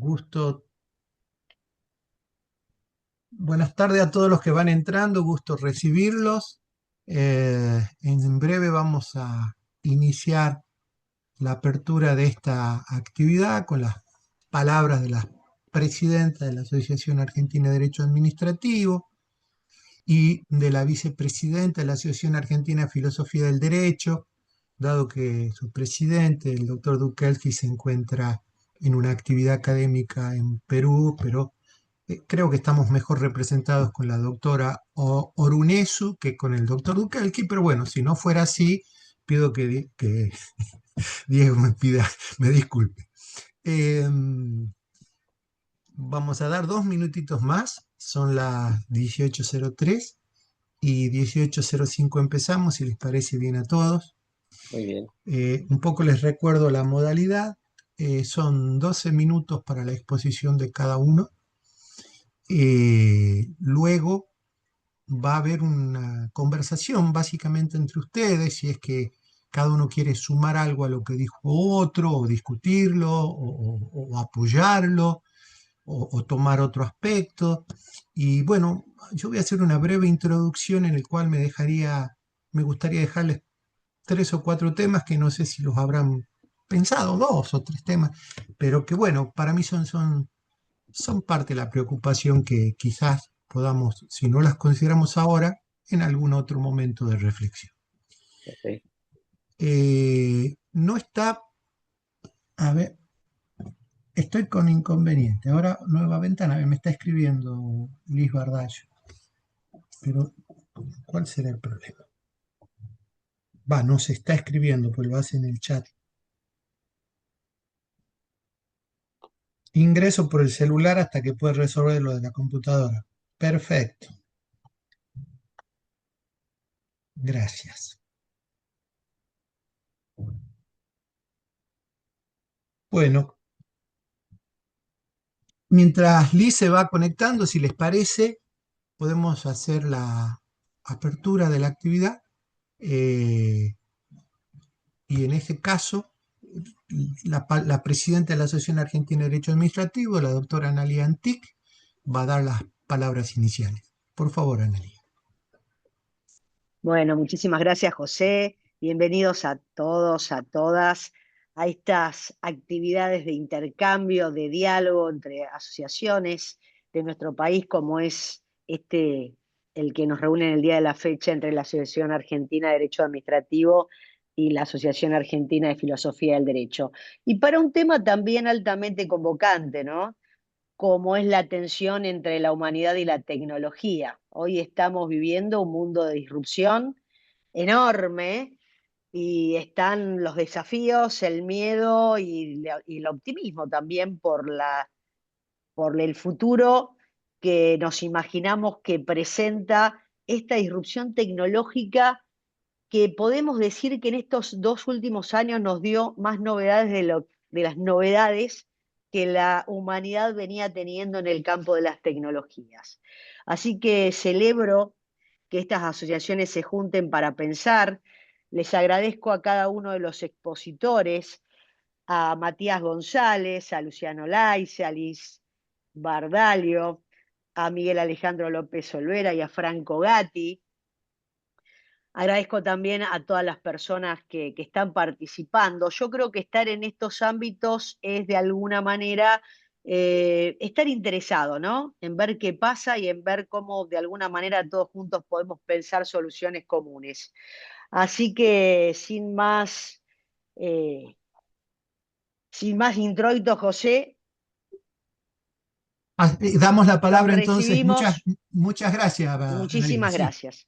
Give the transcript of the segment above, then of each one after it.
Gusto. Buenas tardes a todos los que van entrando, gusto recibirlos. En breve vamos a iniciar la apertura de esta actividad con las palabras de la presidenta de la Asociación Argentina de Derecho Administrativo y de la vicepresidenta de la Asociación Argentina de Filosofía del Derecho, dado que su presidente, el doctor Dukelfi, se encuentra en una actividad académica en Perú, pero creo que estamos mejor representados con la doctora Orunesu que con el doctor Dukalki, pero bueno, si no fuera así, pido que Diego me disculpe. Eh, Vamos a dar 2 minutitos más, son las 18:03 y 18:05 empezamos, si les parece bien a todos. Muy bien. Un poco les recuerdo la modalidad, son 12 minutos para la exposición de cada uno. Luego va a haber una conversación básicamente entre ustedes, si es que cada uno quiere sumar algo a lo que dijo otro, o discutirlo, o apoyarlo, o tomar otro aspecto. Y bueno, yo voy a hacer una breve introducción en el cual me gustaría dejarles 3 o 4 temas que no sé si los habrán pensado, 2 o 3 temas, pero que bueno, para mí son parte de la preocupación que quizás podamos, si no las consideramos ahora, en algún otro momento de reflexión. Ok. No está, a ver, estoy con inconveniente. Ahora, nueva ventana, me está escribiendo Liz Bardallo, pero ¿cuál será el problema? Va, no se está escribiendo, pues lo hace en el chat. Ingreso por el celular hasta que pueda resolver lo de la computadora. Perfecto. Gracias. Bueno, mientras Liz se va conectando, si les parece, podemos hacer la apertura de la actividad, y en este caso la presidenta de la Asociación Argentina de Derecho Administrativo, la doctora Analia Antic, va a dar las palabras iniciales. Por favor, Analia. Bueno, muchísimas gracias, José. Bienvenidos a todos, a todas, a estas actividades de intercambio, de diálogo entre asociaciones de nuestro país, como es el que nos reúne en el día de la fecha entre la Asociación Argentina de Derecho Administrativo y la Asociación Argentina de Filosofía del Derecho. Y para un tema también altamente convocante, ¿no? Como es la tensión entre la humanidad y la tecnología. Hoy estamos viviendo un mundo de disrupción enorme y están los desafíos, el miedo y el optimismo también por el futuro que nos imaginamos que presenta esta disrupción tecnológica que podemos decir que en estos 2 últimos años nos dio más novedades de las novedades que la humanidad venía teniendo en el campo de las tecnologías. Así que celebro que estas asociaciones se junten para pensar. Les agradezco a cada uno de los expositores, a Matías González, a Luciano Laice, a Liz Bardalio, a Miguel Alejandro López Olvera y a Franco Gatti. Agradezco también a todas las personas que están participando. Yo creo que estar en estos ámbitos es de alguna manera estar interesado, ¿no? En ver qué pasa y en ver cómo de alguna manera todos juntos podemos pensar soluciones comunes. Así que eh, sin más introito, José, Damos la palabra entonces, recibimos. muchas gracias, Analia. Muchísimas Sí. gracias.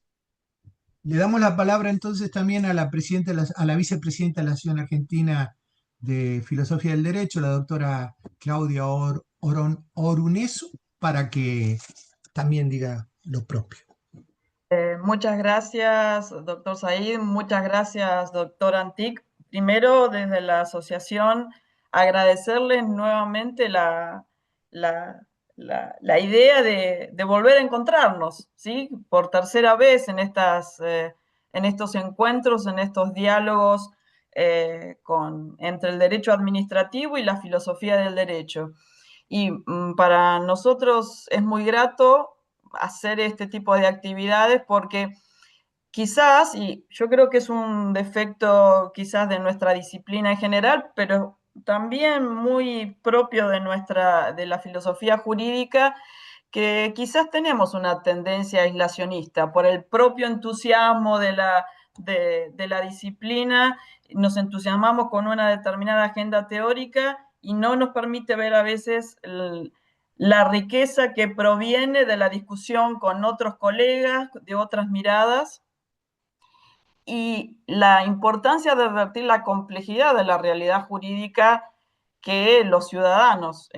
Le damos la palabra entonces también a la presidenta, a la vicepresidenta de la Asociación Argentina de Filosofía del Derecho, la doctora Claudia Orunesu, para que también diga lo propio. Muchas gracias, doctor Said. Muchas gracias, doctor Antic. Primero, desde la asociación, agradecerles nuevamente la idea de volver a encontrarnos, ¿sí? Por tercera vez en estos encuentros, en estos diálogos entre el derecho administrativo y la filosofía del derecho. Y para nosotros es muy grato hacer este tipo de actividades porque quizás, y yo creo que es un defecto quizás de nuestra disciplina en general, pero también muy propio de la filosofía jurídica, que quizás tenemos una tendencia aislacionista por el propio entusiasmo de la disciplina, nos entusiasmamos con una determinada agenda teórica y no nos permite ver a veces la riqueza que proviene de la discusión con otros colegas, de otras miradas, y la importancia de advertir la complejidad de la realidad jurídica que los ciudadanos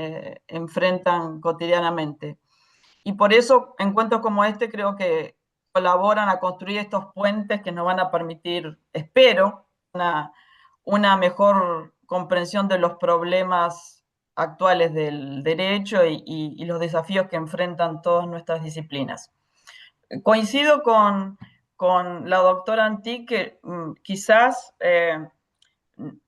enfrentan cotidianamente. Y por eso encuentros como este creo que colaboran a construir estos puentes que nos van a permitir, espero, una mejor comprensión de los problemas actuales del derecho y los desafíos que enfrentan todas nuestras disciplinas. Coincido con la doctora Antic que quizás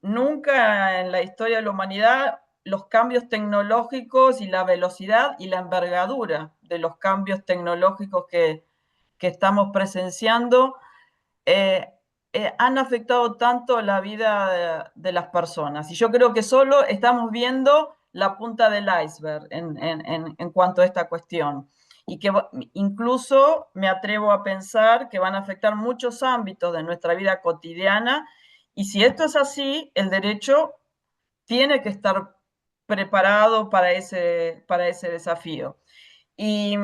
nunca en la historia de la humanidad los cambios tecnológicos y la velocidad y la envergadura de los cambios tecnológicos que estamos presenciando han afectado tanto la vida de las personas. Y yo creo que solo estamos viendo la punta del iceberg en cuanto a esta cuestión. Y que incluso me atrevo a pensar que van a afectar muchos ámbitos de nuestra vida cotidiana. Y si esto es así, el derecho tiene que estar preparado para ese desafío. Y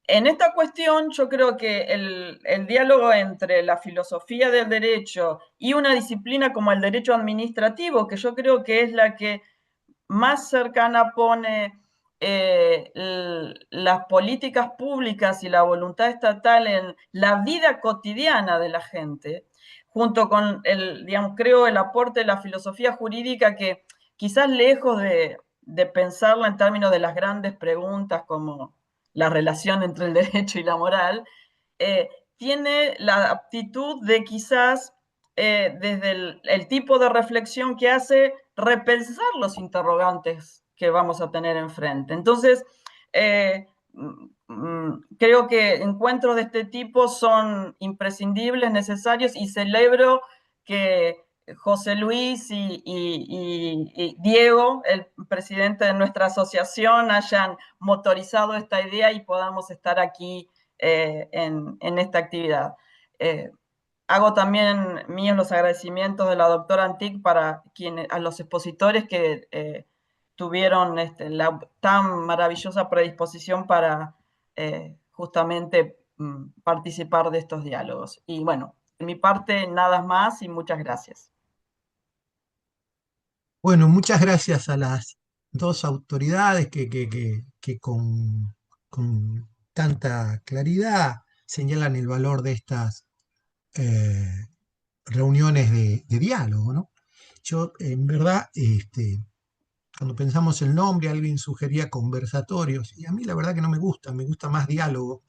en esta cuestión yo creo que el diálogo entre la filosofía del derecho y una disciplina como el derecho administrativo, que yo creo que es la que más cercana pone las políticas públicas y la voluntad estatal en la vida cotidiana de la gente, junto con digamos, creo, el aporte de la filosofía jurídica que quizás lejos de pensarla en términos de las grandes preguntas como la relación entre el derecho y la moral, eh, tiene la aptitud de quizás, desde el tipo de reflexión que hace, repensar los interrogantes que vamos a tener enfrente. Entonces, creo que encuentros de este tipo son imprescindibles, necesarios, y celebro que José Luis y Diego, el presidente de nuestra asociación, hayan motorizado esta idea y podamos estar aquí en esta actividad. Hago también míos los agradecimientos de la doctora Antic a los expositores que tuvieron la tan maravillosa predisposición para justamente participar de estos diálogos. Y bueno, de mi parte nada más y muchas gracias. Bueno, muchas gracias a las dos autoridades que con tanta claridad señalan el valor de estas eh, reuniones de diálogo, ¿no? Yo, en verdad, cuando pensamos el nombre, alguien sugería conversatorios, y a mí la verdad que no me gusta más diálogo,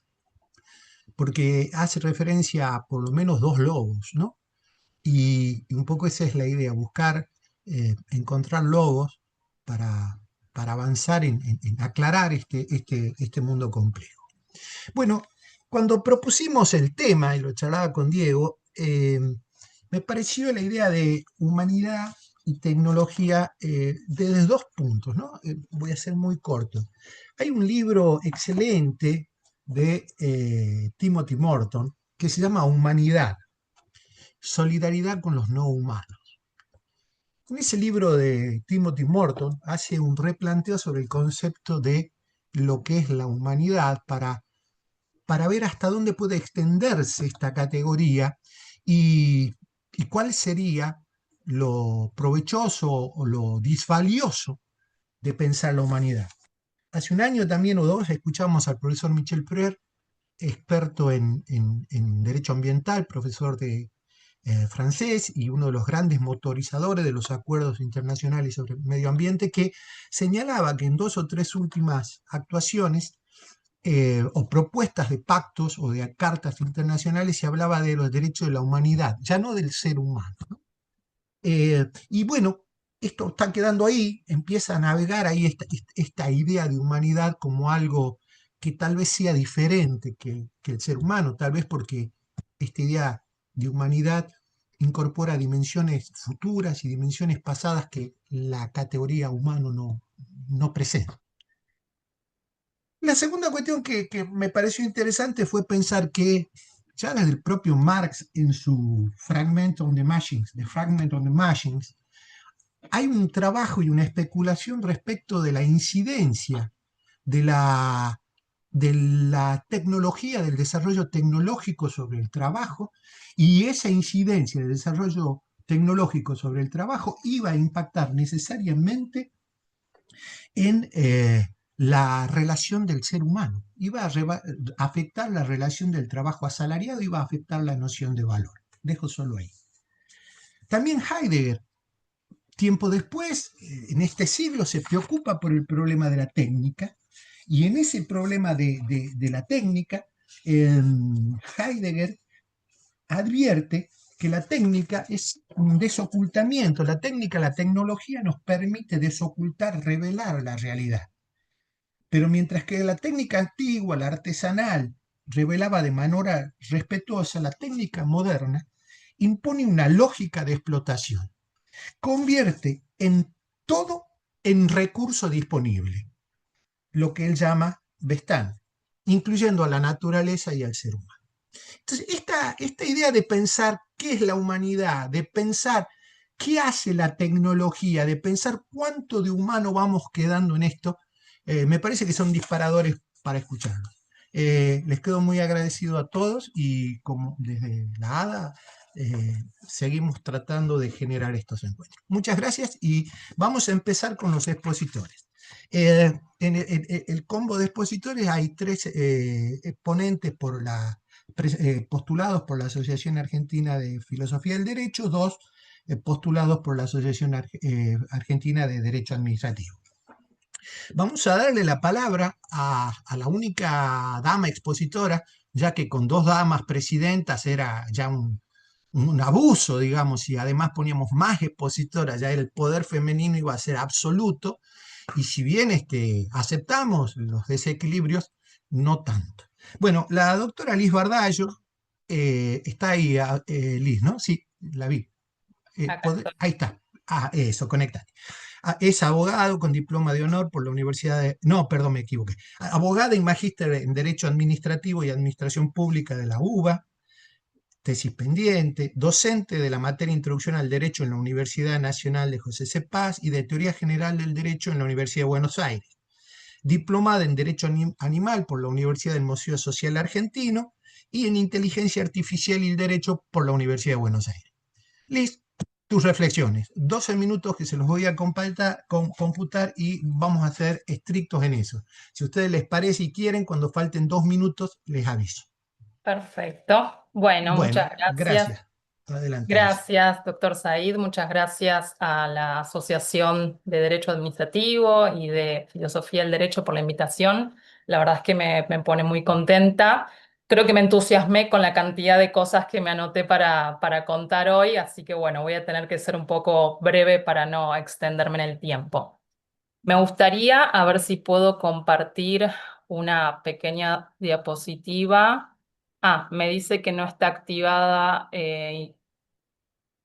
porque hace referencia a por lo menos dos logos, ¿no? Y un poco esa es la idea, buscar, encontrar logos para, para avanzar en aclarar este mundo complejo. Bueno, cuando propusimos el tema, y lo charlaba con Diego, me pareció la idea de humanidad y tecnología desde dos puntos, ¿no? Voy a ser muy corto. Hay un libro excelente de Timothy Morton que se llama Humanidad, solidaridad con los no humanos. En ese libro de Timothy Morton hace un replanteo sobre el concepto de lo que es la humanidad para ver hasta dónde puede extenderse esta categoría y cuál sería lo provechoso o lo disvalioso de pensar la humanidad. Hace un año también o dos escuchamos al profesor Michel Preur, experto en derecho ambiental, profesor de francés y uno de los grandes motorizadores de los acuerdos internacionales sobre medio ambiente, que señalaba que en dos o tres últimas actuaciones o propuestas de pactos o de cartas internacionales se hablaba de los derechos de la humanidad, ya no del ser humano, ¿no? Y bueno, esto está quedando ahí, empieza a navegar ahí esta idea de humanidad como algo que tal vez sea diferente que el ser humano, tal vez porque esta idea de humanidad incorpora dimensiones futuras y dimensiones pasadas que la categoría humano no presenta. La segunda cuestión que me pareció interesante fue pensar que ya desde el propio Marx en su Fragment on the Machines, The Fragment on the Machines, hay un trabajo y una especulación respecto de la incidencia de la tecnología, del desarrollo tecnológico sobre el trabajo, y esa incidencia del desarrollo tecnológico sobre el trabajo iba a impactar necesariamente en la relación del ser humano, iba a afectar la relación del trabajo asalariado, iba a afectar la noción de valor. Dejo solo ahí. También Heidegger, tiempo después, en este siglo, se preocupa por el problema de la técnica, y en ese problema de la técnica, Heidegger advierte que la técnica es un desocultamiento. La técnica, la tecnología nos permite desocultar, revelar la realidad. Pero mientras que la técnica antigua, la artesanal, revelaba de manera respetuosa, la técnica moderna impone una lógica de explotación. Convierte en todo en recurso disponible, lo que él llama Bestán, incluyendo a la naturaleza y al ser humano. Entonces, esta idea de pensar qué es la humanidad, de pensar qué hace la tecnología, de pensar cuánto de humano vamos quedando en esto, me parece que son disparadores para escucharlos. Les quedo muy agradecido a todos y como desde la ADA seguimos tratando de generar estos encuentros. Muchas gracias y vamos a empezar con los expositores. En el combo de expositores hay 3 ponentes postulados por la Asociación Argentina de Filosofía del Derecho, 2 postulados por la Asociación Argentina de Derecho Administrativo. Vamos a darle la palabra a la única dama expositora, ya que con 2 damas presidentas era ya un abuso, digamos, y además poníamos más expositoras, ya el poder femenino iba a ser absoluto, y si bien aceptamos los desequilibrios, no tanto. Bueno, la doctora Liz Bardallo, está ahí, Liz, ¿no? Sí, la vi. Ahí está. Ah, eso, conectate. Es abogado con diploma de honor por la Universidad de... No, perdón, me equivoqué. Abogada y magíster en Derecho Administrativo y Administración Pública de la UBA, tesis pendiente, docente de la materia Introducción al Derecho en la Universidad Nacional de José C. Paz y de Teoría General del Derecho en la Universidad de Buenos Aires. Diplomada en Derecho Animal por la Universidad del Museo Social Argentino y en Inteligencia Artificial y el Derecho por la Universidad de Buenos Aires. Liz, tus reflexiones. 12 minutos que se los voy a computar y vamos a ser estrictos en eso. Si a ustedes les parece y quieren, cuando falten 2 minutos, les aviso. Perfecto. Bueno, muchas gracias. Gracias. Adelante. Gracias, doctor Said. Muchas gracias a la Asociación de Derecho Administrativo y de Filosofía del Derecho por la invitación. La verdad es que me pone muy contenta. Creo que me entusiasmé con la cantidad de cosas que me anoté para contar hoy, así que bueno, voy a tener que ser un poco breve para no extenderme en el tiempo. Me gustaría a ver si puedo compartir una pequeña diapositiva. Me dice que no está activada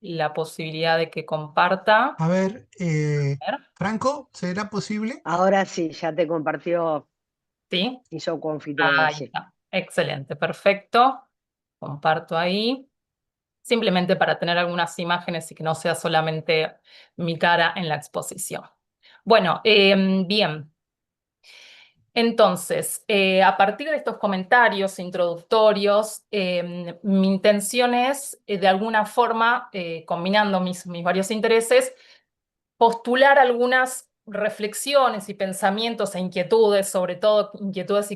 la posibilidad de que comparta. A ver, A ver. Franco, ¿será posible? Ahora sí, ya te compartió, ¿Sí? hizo confitura, Ahí sí. está. Excelente, perfecto. Comparto ahí. Simplemente para tener algunas imágenes y que no sea solamente mi cara en la exposición. Bueno, bien. Entonces, a partir de estos comentarios introductorios, mi intención es, de alguna forma, combinando mis varios intereses, postular algunas reflexiones y pensamientos e inquietudes, sobre todo inquietudes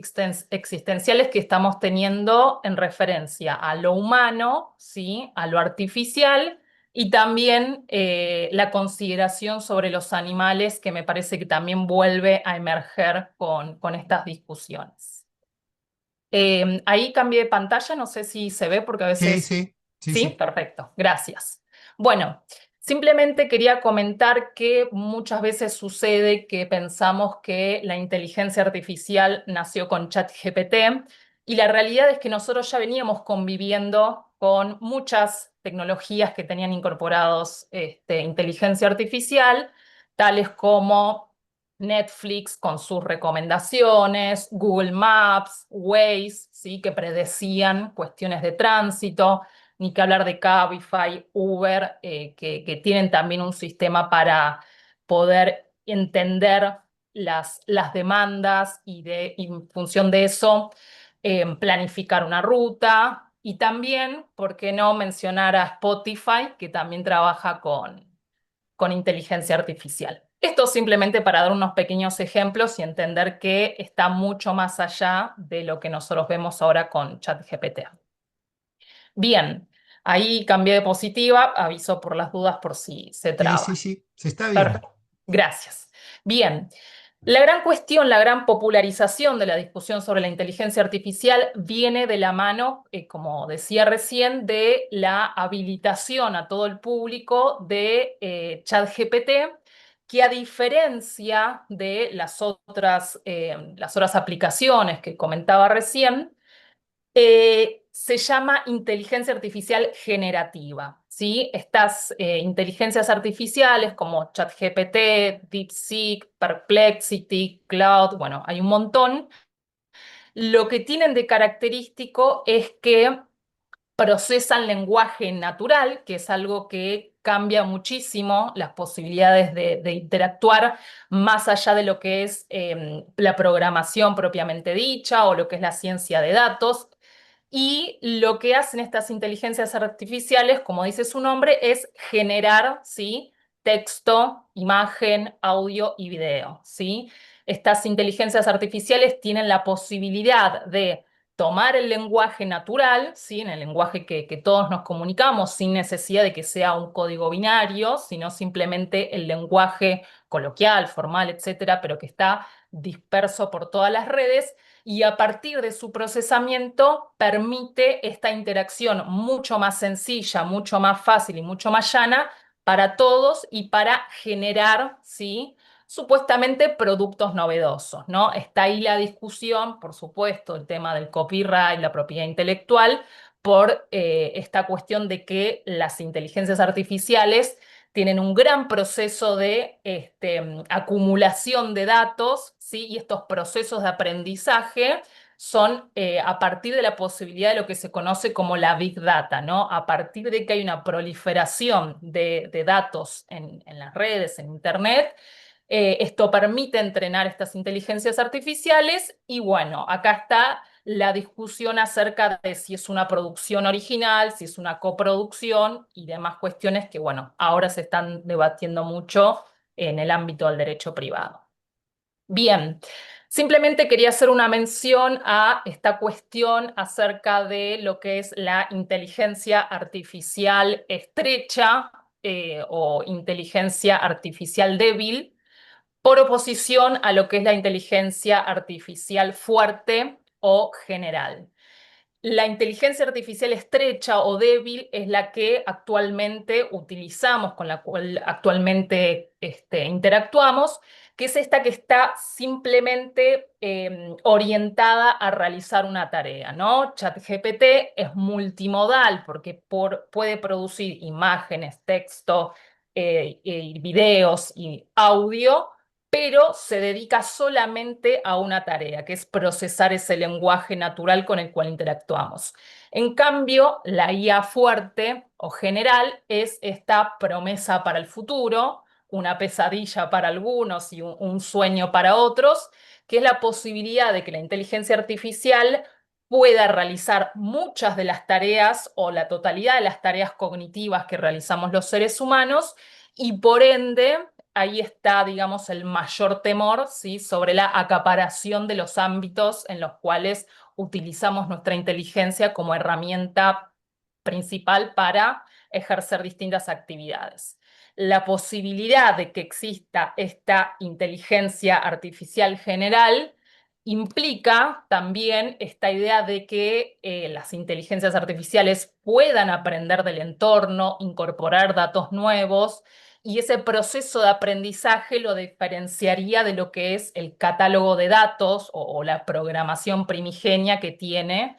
existenciales que estamos teniendo en referencia a lo humano, ¿sí? A lo artificial, y también la consideración sobre los animales, que me parece que también vuelve a emerger con estas discusiones. Ahí cambié de pantalla, no sé si se ve porque a veces... Sí. Sí, perfecto, gracias. Bueno, Simplemente quería comentar que muchas veces sucede que pensamos que la inteligencia artificial nació con ChatGPT y la realidad es que nosotros ya veníamos conviviendo con muchas tecnologías que tenían incorporados inteligencia artificial, tales como Netflix con sus recomendaciones, Google Maps, Waze, ¿sí? Que predecían cuestiones de tránsito, ni que hablar de Cabify, Uber, que tienen también un sistema para poder entender las demandas y en función de eso planificar una ruta. Y también, ¿por qué no mencionar a Spotify, que también trabaja con inteligencia artificial? Esto simplemente para dar unos pequeños ejemplos y entender que está mucho más allá de lo que nosotros vemos ahora con ChatGPT. Bien, ahí cambié de diapositiva, aviso por las dudas por si se Sí, sí, traba. sí, se está viendo. Perfecto, gracias. Bien, la gran cuestión, la gran popularización de la discusión sobre la inteligencia artificial viene de la mano, como decía recién, de la habilitación a todo el público de ChatGPT, que a diferencia de las otras aplicaciones que comentaba recién, se llama inteligencia artificial generativa, ¿sí? Estas inteligencias artificiales como ChatGPT, DeepSeek, Perplexity, Cloud, bueno, hay un montón. Lo que tienen de característico es que procesan lenguaje natural, que es algo que cambia muchísimo las posibilidades de interactuar más allá de lo que es la programación propiamente dicha o lo que es la ciencia de datos. Y lo que hacen estas inteligencias artificiales, como dice su nombre, es generar, ¿sí? Texto, imagen, audio y video, ¿sí? Estas inteligencias artificiales tienen la posibilidad de tomar el lenguaje natural, ¿sí? En el lenguaje que todos nos comunicamos, sin necesidad de que sea un código binario, sino simplemente el lenguaje coloquial, formal, etcétera, pero que está disperso por todas las redes, y a partir de su procesamiento permite esta interacción mucho más sencilla, mucho más fácil y mucho más llana para todos y para generar, ¿sí? Supuestamente productos novedosos, ¿no? Está ahí la discusión, por supuesto, el tema del copyright, la propiedad intelectual, por esta cuestión de que las inteligencias artificiales tienen un gran proceso de acumulación de datos, ¿sí? Y estos procesos de aprendizaje son a partir de la posibilidad de lo que se conoce como la Big Data, ¿no? A partir de que hay una proliferación de datos en las redes, en Internet, esto permite entrenar estas inteligencias artificiales y bueno, acá está la discusión acerca de si es una producción original, si es una coproducción y demás cuestiones que, bueno, ahora se están debatiendo mucho en el ámbito del derecho privado. Bien, simplemente quería hacer una mención a esta cuestión acerca de lo que es la inteligencia artificial estrecha o inteligencia artificial débil, por oposición a lo que es la inteligencia artificial fuerte o general. La inteligencia artificial estrecha o débil es la que actualmente utilizamos, con la cual actualmente interactuamos, que es esta que está simplemente orientada a realizar una tarea, ¿no? ChatGPT es multimodal porque puede producir imágenes, texto, videos y audio, pero se dedica solamente a una tarea, que es procesar ese lenguaje natural con el cual interactuamos. En cambio, la IA fuerte o general es esta promesa para el futuro, una pesadilla para algunos y un sueño para otros, que es la posibilidad de que la inteligencia artificial pueda realizar muchas de las tareas o la totalidad de las tareas cognitivas que realizamos los seres humanos y por ende ahí está, digamos, el mayor temor, ¿sí? Sobre la acaparación de los ámbitos en los cuales utilizamos nuestra inteligencia como herramienta principal para ejercer distintas actividades. La posibilidad de que exista esta inteligencia artificial general implica también esta idea de que las inteligencias artificiales puedan aprender del entorno, incorporar datos nuevos, y ese proceso de aprendizaje lo diferenciaría de lo que es el catálogo de datos o la programación primigenia que tiene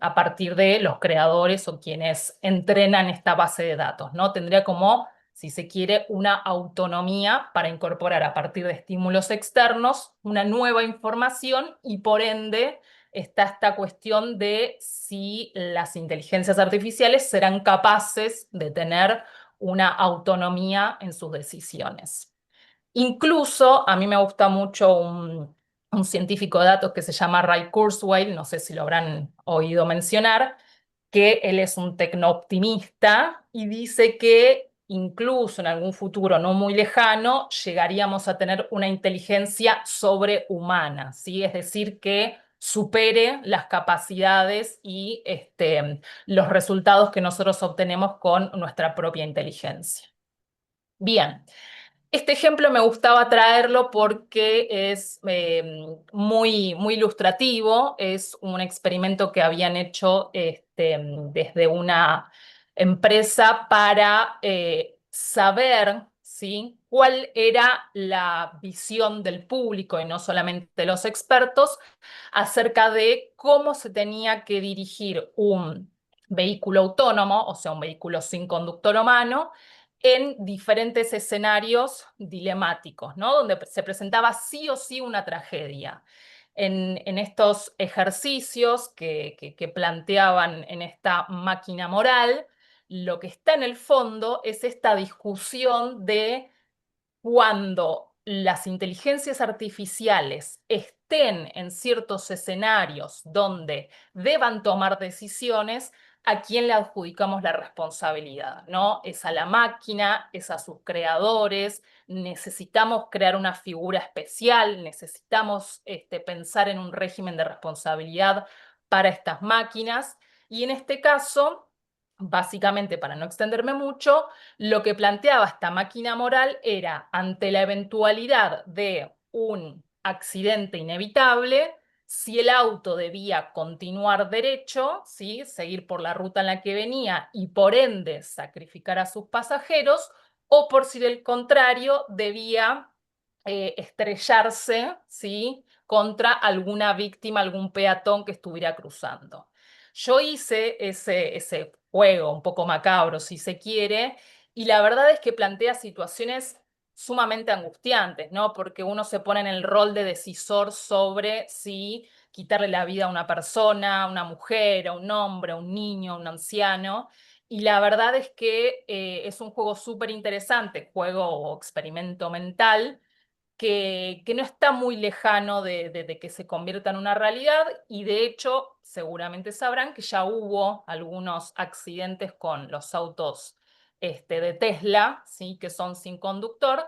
a partir de los creadores o quienes entrenan esta base de datos, ¿no? Tendría como, si se quiere, una autonomía para incorporar a partir de estímulos externos una nueva información, y por ende está esta cuestión de si las inteligencias artificiales serán capaces de tener una autonomía en sus decisiones. Incluso a mí me gusta mucho un científico de datos que se llama Ray Kurzweil, no sé si lo habrán oído mencionar, que él es un tecnooptimista y dice que incluso en algún futuro no muy lejano llegaríamos a tener una inteligencia sobrehumana, ¿sí? Es decir, que supere las capacidades y los resultados que nosotros obtenemos con nuestra propia inteligencia. Bien. Este ejemplo me gustaba traerlo porque es muy ilustrativo. Es un experimento que habían hecho desde una empresa para saber, ¿sí?, cuál era la visión del público y no solamente de los expertos acerca de cómo se tenía que dirigir un vehículo autónomo, o sea, un vehículo sin conductor humano, en diferentes escenarios dilemáticos, ¿no? Donde se presentaba sí o sí una tragedia. En estos ejercicios que planteaban en esta máquina moral, lo que está en el fondo es esta discusión de cuando las inteligencias artificiales estén en ciertos escenarios donde deban tomar decisiones, ¿a quién le adjudicamos la responsabilidad? ¿No? ¿Es a la máquina? ¿Es a sus creadores? ¿Necesitamos crear una figura especial? ¿Necesitamos pensar en un régimen de responsabilidad para estas máquinas? Y en este caso, básicamente, para no extenderme mucho, lo que planteaba esta máquina moral era, ante la eventualidad de un accidente inevitable, si el auto debía continuar derecho, ¿sí?, seguir por la ruta en la que venía y por ende sacrificar a sus pasajeros, o por si del contrario debía estrellarse, ¿sí?, contra alguna víctima, algún peatón que estuviera cruzando. Yo hice ese juego un poco macabro, si se quiere, y la verdad es que plantea situaciones sumamente angustiantes, ¿no? Porque uno se pone en el rol de decisor sobre si quitarle la vida a una persona, a una mujer, a un hombre, a un niño, a un anciano. Y la verdad es que es un juego súper interesante, juego o experimento mental, que no está muy lejano de que se convierta en una realidad, y de hecho seguramente sabrán que ya hubo algunos accidentes con los autos de Tesla, ¿sí?, que son sin conductor.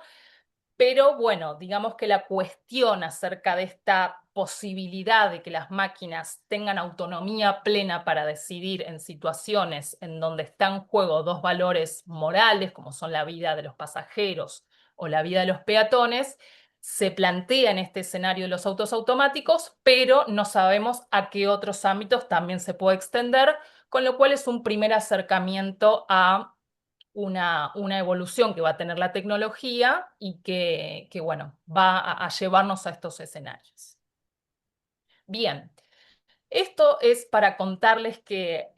Pero bueno, digamos que la cuestión acerca de esta posibilidad de que las máquinas tengan autonomía plena para decidir en situaciones en donde están en juego dos valores morales, como son la vida de los pasajeros o la vida de los peatones, se plantea en este escenario de los autos automáticos, pero no sabemos a qué otros ámbitos también se puede extender, con lo cual es un primer acercamiento a una evolución que va a tener la tecnología y que bueno, va a llevarnos a estos escenarios. Bien, esto es para contarles que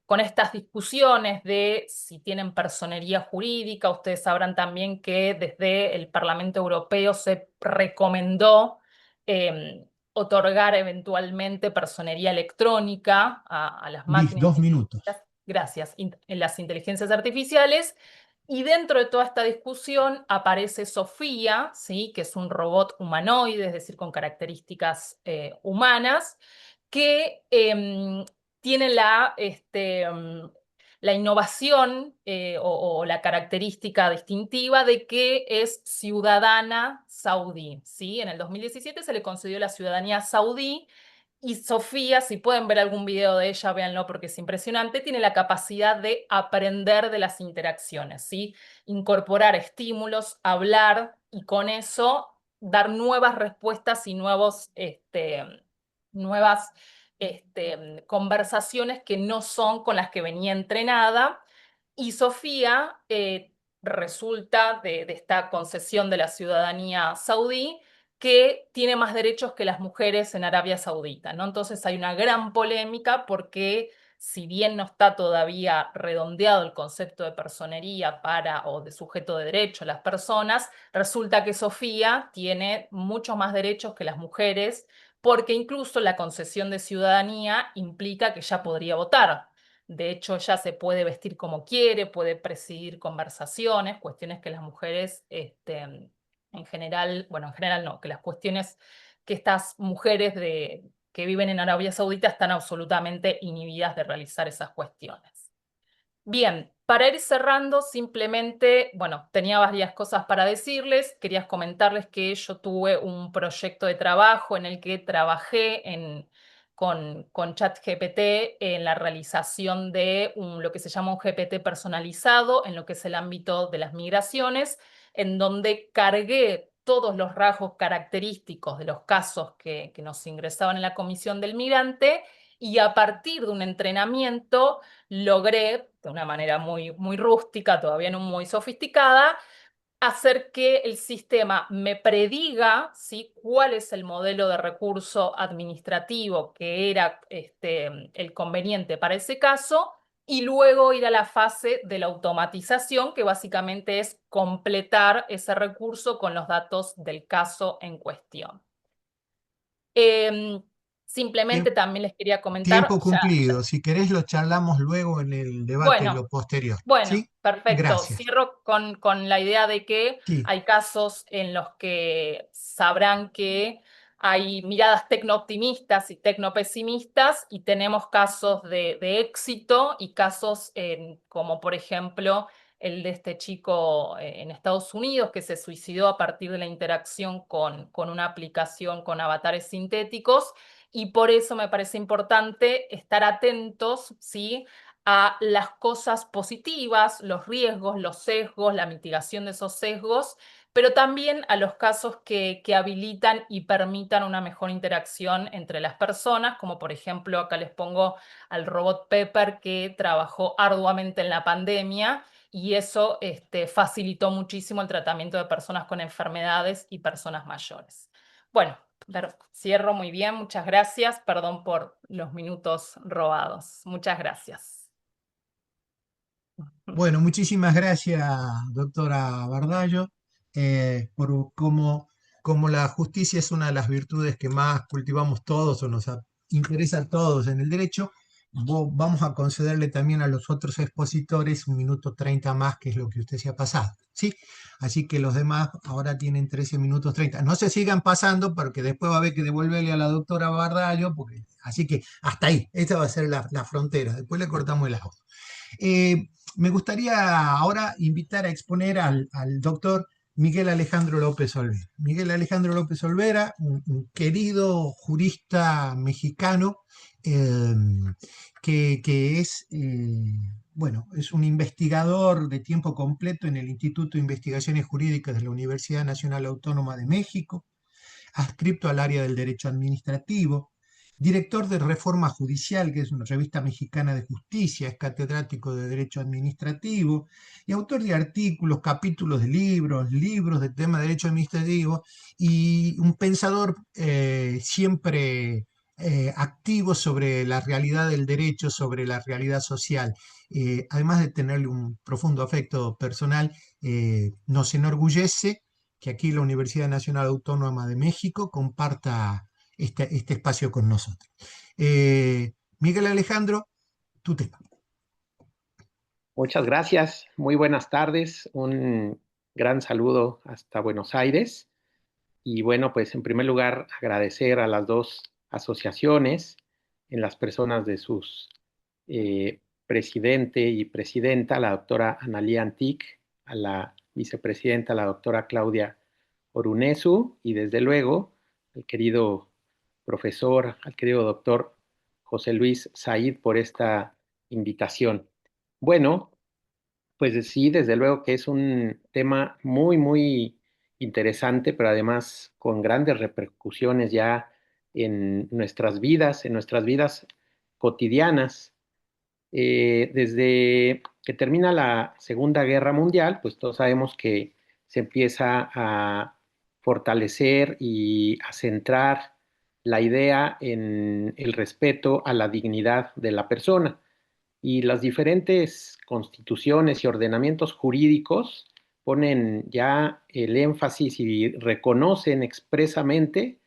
con estas discusiones de si tienen personería jurídica, ustedes sabrán también que desde el Parlamento Europeo se recomendó otorgar eventualmente personería electrónica a las Liz, máquinas. 2 minutos. Gracias, en las inteligencias artificiales. Y dentro de toda esta discusión aparece Sofía, ¿sí?, que es un robot humanoide, es decir, con características humanas, que tiene la innovación o la característica distintiva de que es ciudadana saudí, ¿sí? En el 2017 se le concedió la ciudadanía saudí. Y Sofía, si pueden ver algún video de ella, véanlo porque es impresionante, tiene la capacidad de aprender de las interacciones, ¿sí? Incorporar estímulos, hablar, y con eso dar nuevas respuestas y nuevas conversaciones que no son con las que venía entrenada. Y Sofía resulta de esta concesión de la ciudadanía saudí que tiene más derechos que las mujeres en Arabia Saudita, ¿no? Entonces hay una gran polémica porque si bien no está todavía redondeado el concepto de personería o de sujeto de derecho a las personas, resulta que Sofía tiene muchos más derechos que las mujeres, porque incluso la concesión de ciudadanía implica que ya podría votar. De hecho, ella se puede vestir como quiere, puede presidir conversaciones, cuestiones que las mujeres, en general, bueno, en general no, que las cuestiones que estas mujeres que viven en Arabia Saudita están absolutamente inhibidas de realizar esas cuestiones. Bien, para ir cerrando, simplemente, bueno, tenía varias cosas para decirles. Quería comentarles que yo tuve un proyecto de trabajo en el que trabajé con ChatGPT en la realización de lo que se llama un GPT personalizado en lo que es el ámbito de las migraciones, en donde cargué todos los rasgos característicos de los casos que nos ingresaban en la comisión del migrante, y a partir de un entrenamiento logré, de una manera muy, muy rústica, todavía no muy sofisticada, hacer que el sistema me prediga, ¿sí?, cuál es el modelo de recurso administrativo que era el conveniente para ese caso, y luego ir a la fase de la automatización, que básicamente es completar ese recurso con los datos del caso en cuestión. Simplemente también les quería comentar, Tiempo cumplido. Si querés lo charlamos luego en el debate en bueno, lo posterior. Bueno, ¿Sí? perfecto. Gracias. Cierro con la idea de que Sí. hay casos en los que sabrán que hay miradas tecno-optimistas y tecno-pesimistas, y tenemos casos de éxito y casos como por ejemplo el de este chico en Estados Unidos que se suicidó a partir de la interacción con una aplicación con avatares sintéticos, y por eso me parece importante estar atentos, ¿sí?, a las cosas positivas, los riesgos, los sesgos, la mitigación de esos sesgos, pero también a los casos que habilitan y permitan una mejor interacción entre las personas, como por ejemplo acá les pongo al robot Pepper, que trabajó arduamente en la pandemia, y eso facilitó muchísimo el tratamiento de personas con enfermedades y personas mayores. Bueno, cierro muy bien, muchas gracias, perdón por los minutos robados. Muchas gracias. Bueno, muchísimas gracias, doctora Bardallo, por cómo la justicia es una de las virtudes que más cultivamos todos o interesa a todos en el derecho. Vamos a concederle también a los otros expositores 1 minuto 30 más, que es lo que usted se ha pasado, ¿sí? Así que los demás ahora tienen 13 minutos 30. No se sigan pasando porque después va a haber que devolverle a la doctora Bardallo, así que hasta ahí, esta va a ser la frontera, después le cortamos el agua. Me gustaría ahora invitar a exponer al doctor Miguel Alejandro López Olvera. Miguel Alejandro López Olvera, un querido jurista mexicano eh, que es, bueno, es un investigador de tiempo completo en el Instituto de Investigaciones Jurídicas de la Universidad Nacional Autónoma de México, adscripto al área del derecho administrativo, director de Reforma Judicial, que es una revista mexicana de justicia, es catedrático de Derecho Administrativo y autor de artículos, capítulos de libros de tema de Derecho Administrativo, y un pensador siempre activo sobre la realidad del derecho, sobre la realidad social. Además de tenerle un profundo afecto personal, nos enorgullece que aquí la Universidad Nacional Autónoma de México comparta este espacio con nosotros. Miguel Alejandro, tu tema. Muchas gracias, muy buenas tardes, un gran saludo hasta Buenos Aires. Y bueno, pues en primer lugar agradecer a las dos asociaciones en las personas de sus presidente y presidenta, la doctora Analía Antic, a la vicepresidenta, la doctora Claudia Orunesu, y desde luego al querido profesor, al querido doctor José Luis Said por esta invitación. Bueno, pues sí, desde luego que es un tema muy, muy interesante, pero además con grandes repercusiones ya en nuestras vidas cotidianas. Desde que termina la Segunda Guerra Mundial, pues todos sabemos que se empieza a fortalecer y a centrar la idea en el respeto a la dignidad de la persona. Y las diferentes constituciones y ordenamientos jurídicos ponen ya el énfasis y reconocen expresamente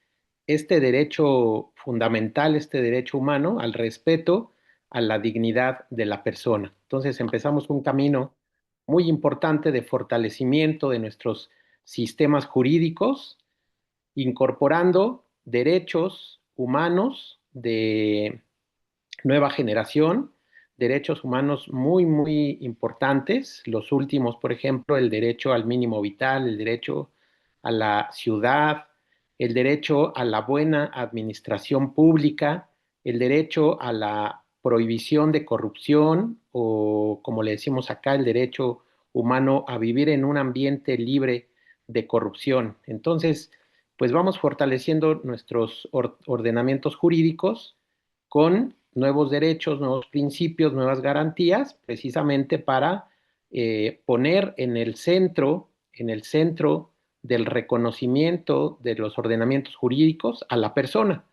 este derecho fundamental, este derecho humano al respeto a la dignidad de la persona. Entonces empezamos un camino muy importante de fortalecimiento de nuestros sistemas jurídicos, incorporando derechos humanos de nueva generación, derechos humanos muy, muy importantes. Los últimos, por ejemplo, el derecho al mínimo vital, el derecho a la ciudad, el derecho a la buena administración pública, el derecho a la prohibición de corrupción o, como le decimos acá, el derecho humano a vivir en un ambiente libre de corrupción. Entonces, pues vamos fortaleciendo nuestros ordenamientos jurídicos con nuevos derechos, nuevos principios, nuevas garantías, precisamente para poner en el centro del reconocimiento de los ordenamientos jurídicos a la persona.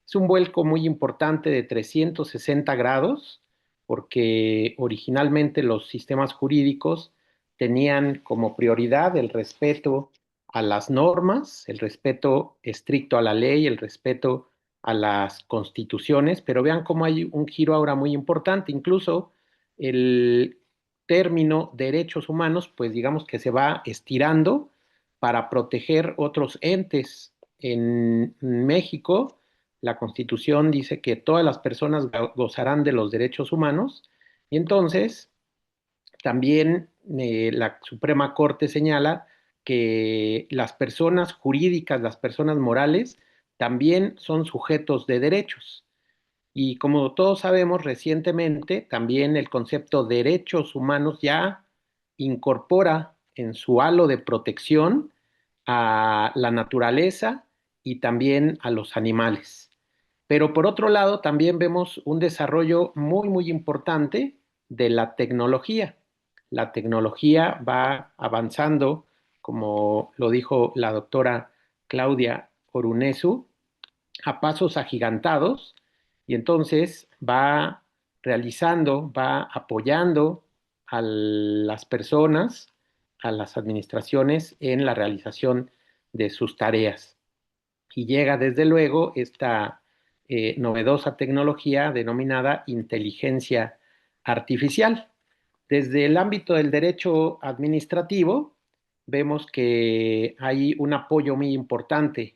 Es un vuelco muy importante de 360 grados, porque originalmente los sistemas jurídicos tenían como prioridad el respeto a las normas, el respeto estricto a la ley, el respeto a las constituciones, pero vean cómo hay un giro ahora muy importante, incluso el término derechos humanos, pues digamos que se va estirando para proteger otros entes. En México, la Constitución dice que todas las personas gozarán de los derechos humanos y entonces también la Suprema Corte señala que las personas jurídicas, las personas morales, también son sujetos de derechos. Y como todos sabemos, recientemente también el concepto derechos humanos ya incorpora en su halo de protección a la naturaleza y también a los animales. Pero por otro lado, también vemos un desarrollo muy, muy importante de la tecnología. La tecnología va avanzando, como lo dijo la doctora Claudia Orunesu, a pasos agigantados y entonces va realizando, va apoyando a las personas, a las administraciones en la realización de sus tareas. Y llega desde luego esta novedosa tecnología denominada inteligencia artificial. Desde el ámbito del derecho administrativo, vemos que hay un apoyo muy importante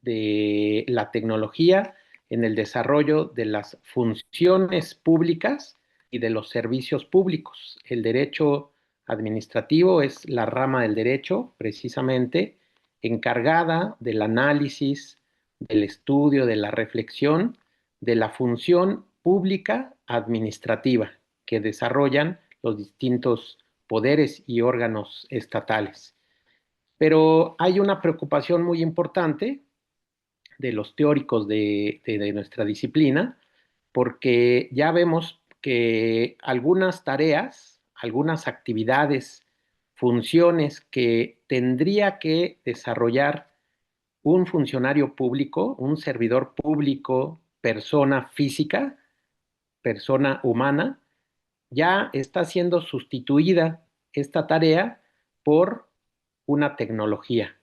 de la tecnología en el desarrollo de las funciones públicas y de los servicios públicos. El derecho administrativo es la rama del derecho, precisamente, encargada del análisis, del estudio, de la reflexión de la función pública administrativa que desarrollan los distintos poderes y órganos estatales. Pero hay una preocupación muy importante de los teóricos de nuestra disciplina, porque ya vemos que algunas tareas, algunas actividades, funciones que tendría que desarrollar un funcionario público, un servidor público, persona física, persona humana, ya está siendo sustituida esta tarea por una tecnología,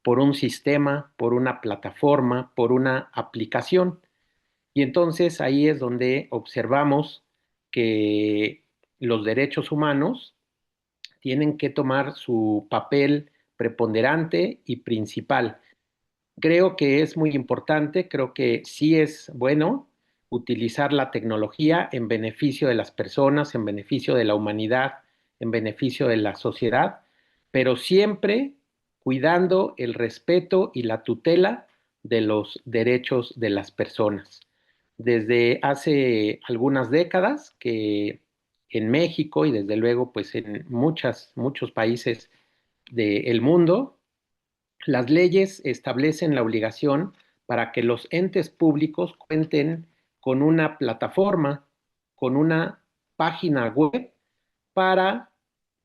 por un sistema, por una plataforma, por una aplicación. Y entonces ahí es donde observamos que los derechos humanos tienen que tomar su papel preponderante y principal. Creo que es muy importante, creo que sí es bueno utilizar la tecnología en beneficio de las personas, en beneficio de la humanidad, en beneficio de la sociedad, pero siempre cuidando el respeto y la tutela de los derechos de las personas. Desde hace algunas décadas que en México y desde luego pues en muchos países del mundo Las leyes establecen la obligación para que los entes públicos cuenten con una plataforma, con una página web para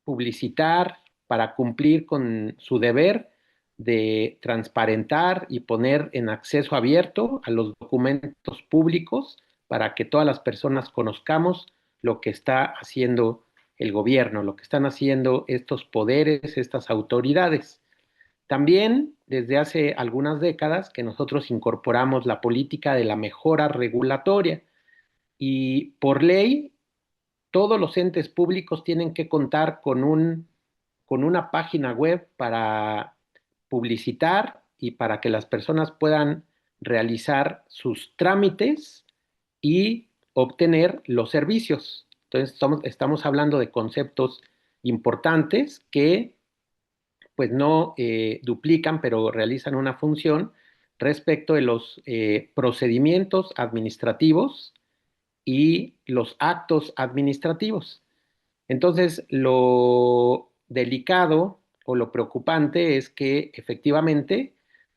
publicitar, para cumplir con su deber de transparentar y poner en acceso abierto a los documentos públicos para que todas las personas conozcamos lo que está haciendo el gobierno, lo que están haciendo estos poderes, estas autoridades. También desde hace algunas décadas que nosotros incorporamos la política de la mejora regulatoria y por ley todos los entes públicos tienen que contar con una página web para publicitar y para que las personas puedan realizar sus trámites y obtener los servicios. Entonces, estamos hablando de conceptos importantes que pues no duplican, pero realizan una función respecto de los procedimientos administrativos y los actos administrativos. Entonces, lo delicado o lo preocupante es que efectivamente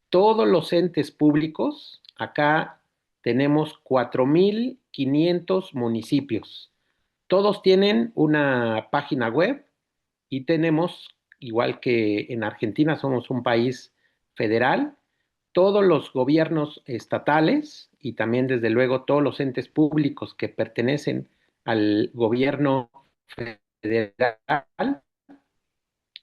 todos los entes públicos, acá tenemos 4.500 municipios, todos tienen una página web y tenemos, igual que en Argentina somos un país federal, todos los gobiernos estatales y también desde luego todos los entes públicos que pertenecen al gobierno federal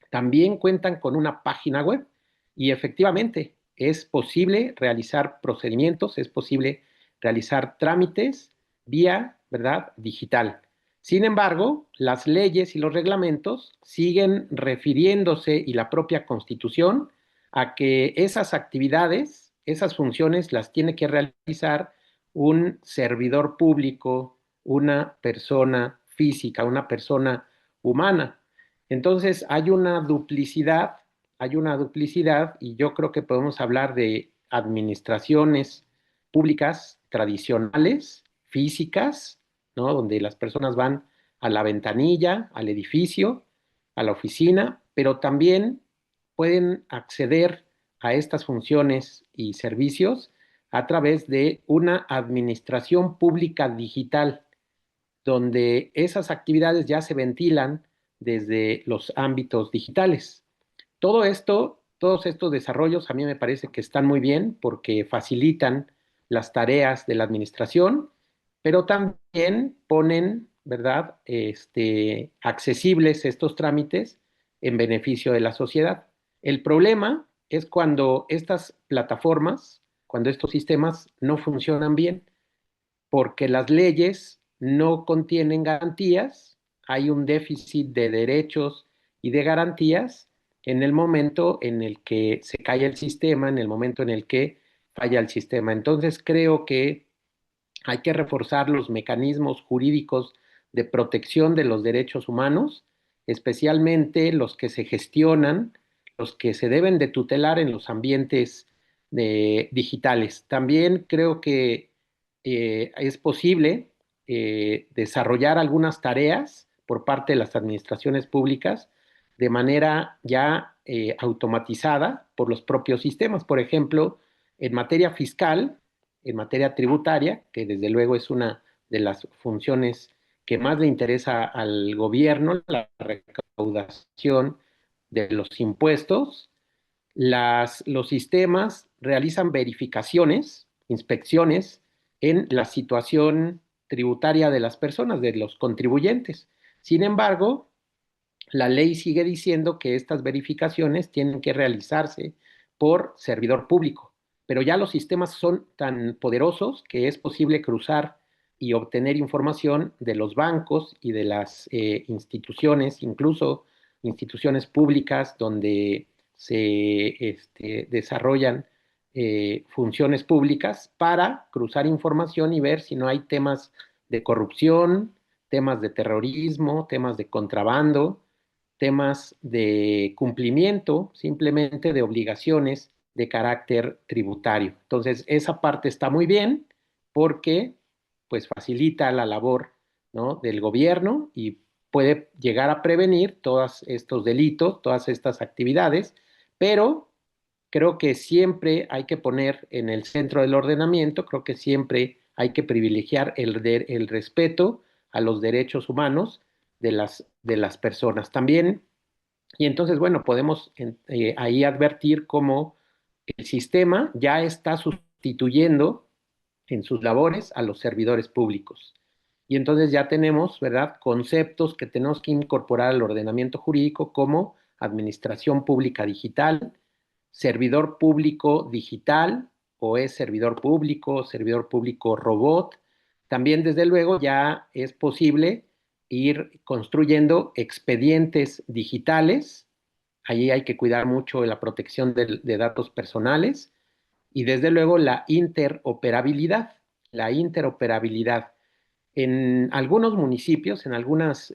también cuentan con una página web y efectivamente es posible realizar procedimientos, es posible realizar trámites vía, ¿verdad?, digital. Sin embargo, las leyes y los reglamentos siguen refiriéndose y la propia Constitución a que esas actividades, esas funciones las tiene que realizar un servidor público, una persona física, una persona humana. Entonces hay una duplicidad y yo creo que podemos hablar de administraciones públicas tradicionales, físicas, ¿no? Donde las personas van a la ventanilla, al edificio, a la oficina, pero también pueden acceder a estas funciones y servicios a través de una administración pública digital donde esas actividades ya se ventilan desde los ámbitos digitales. Todo esto, todos estos desarrollos a mí me parece que están muy bien porque facilitan las tareas de la administración, pero también ponen, ¿verdad?, accesibles estos trámites en beneficio de la sociedad. El problema es cuando estas plataformas, cuando estos sistemas no funcionan bien, porque las leyes no contienen garantías, hay un déficit de derechos y de garantías en el momento en el que se cae el sistema, en el momento en el que falla el sistema. Entonces creo que hay que reforzar los mecanismos jurídicos de protección de los derechos humanos, especialmente los que se gestionan, los que se deben de tutelar en los ambientes digitales. También creo que es posible desarrollar algunas tareas por parte de las administraciones públicas de manera ya automatizada por los propios sistemas. Por ejemplo, en materia fiscal, en materia tributaria, que desde luego es una de las funciones que más le interesa al gobierno, la recaudación de los impuestos, los sistemas realizan verificaciones, inspecciones en la situación tributaria de las personas, de los contribuyentes. Sin embargo, la ley sigue diciendo que estas verificaciones tienen que realizarse por servidor público, pero ya los sistemas son tan poderosos que es posible cruzar y obtener información de los bancos y de las instituciones, incluso instituciones públicas donde se desarrollan funciones públicas para cruzar información y ver si no hay temas de corrupción, temas de terrorismo, temas de contrabando, temas de cumplimiento simplemente de obligaciones de carácter tributario. Entonces, esa parte está muy bien porque pues facilita la labor, ¿no?, del gobierno y puede llegar a prevenir todos estos delitos, todas estas actividades, pero creo que siempre hay que poner en el centro del ordenamiento, creo que siempre hay que privilegiar el respeto a los derechos humanos de las personas también. Y entonces, bueno, podemos ahí advertir cómo el sistema ya está sustituyendo en sus labores a los servidores públicos. Y entonces ya tenemos, ¿verdad?, conceptos que tenemos que incorporar al ordenamiento jurídico como administración pública digital, servidor público digital o es servidor público robot. También, desde luego, ya es posible ir construyendo expedientes digitales. Allí hay que cuidar mucho la protección de datos personales y, desde luego, la interoperabilidad. La interoperabilidad. En algunos municipios, en algunas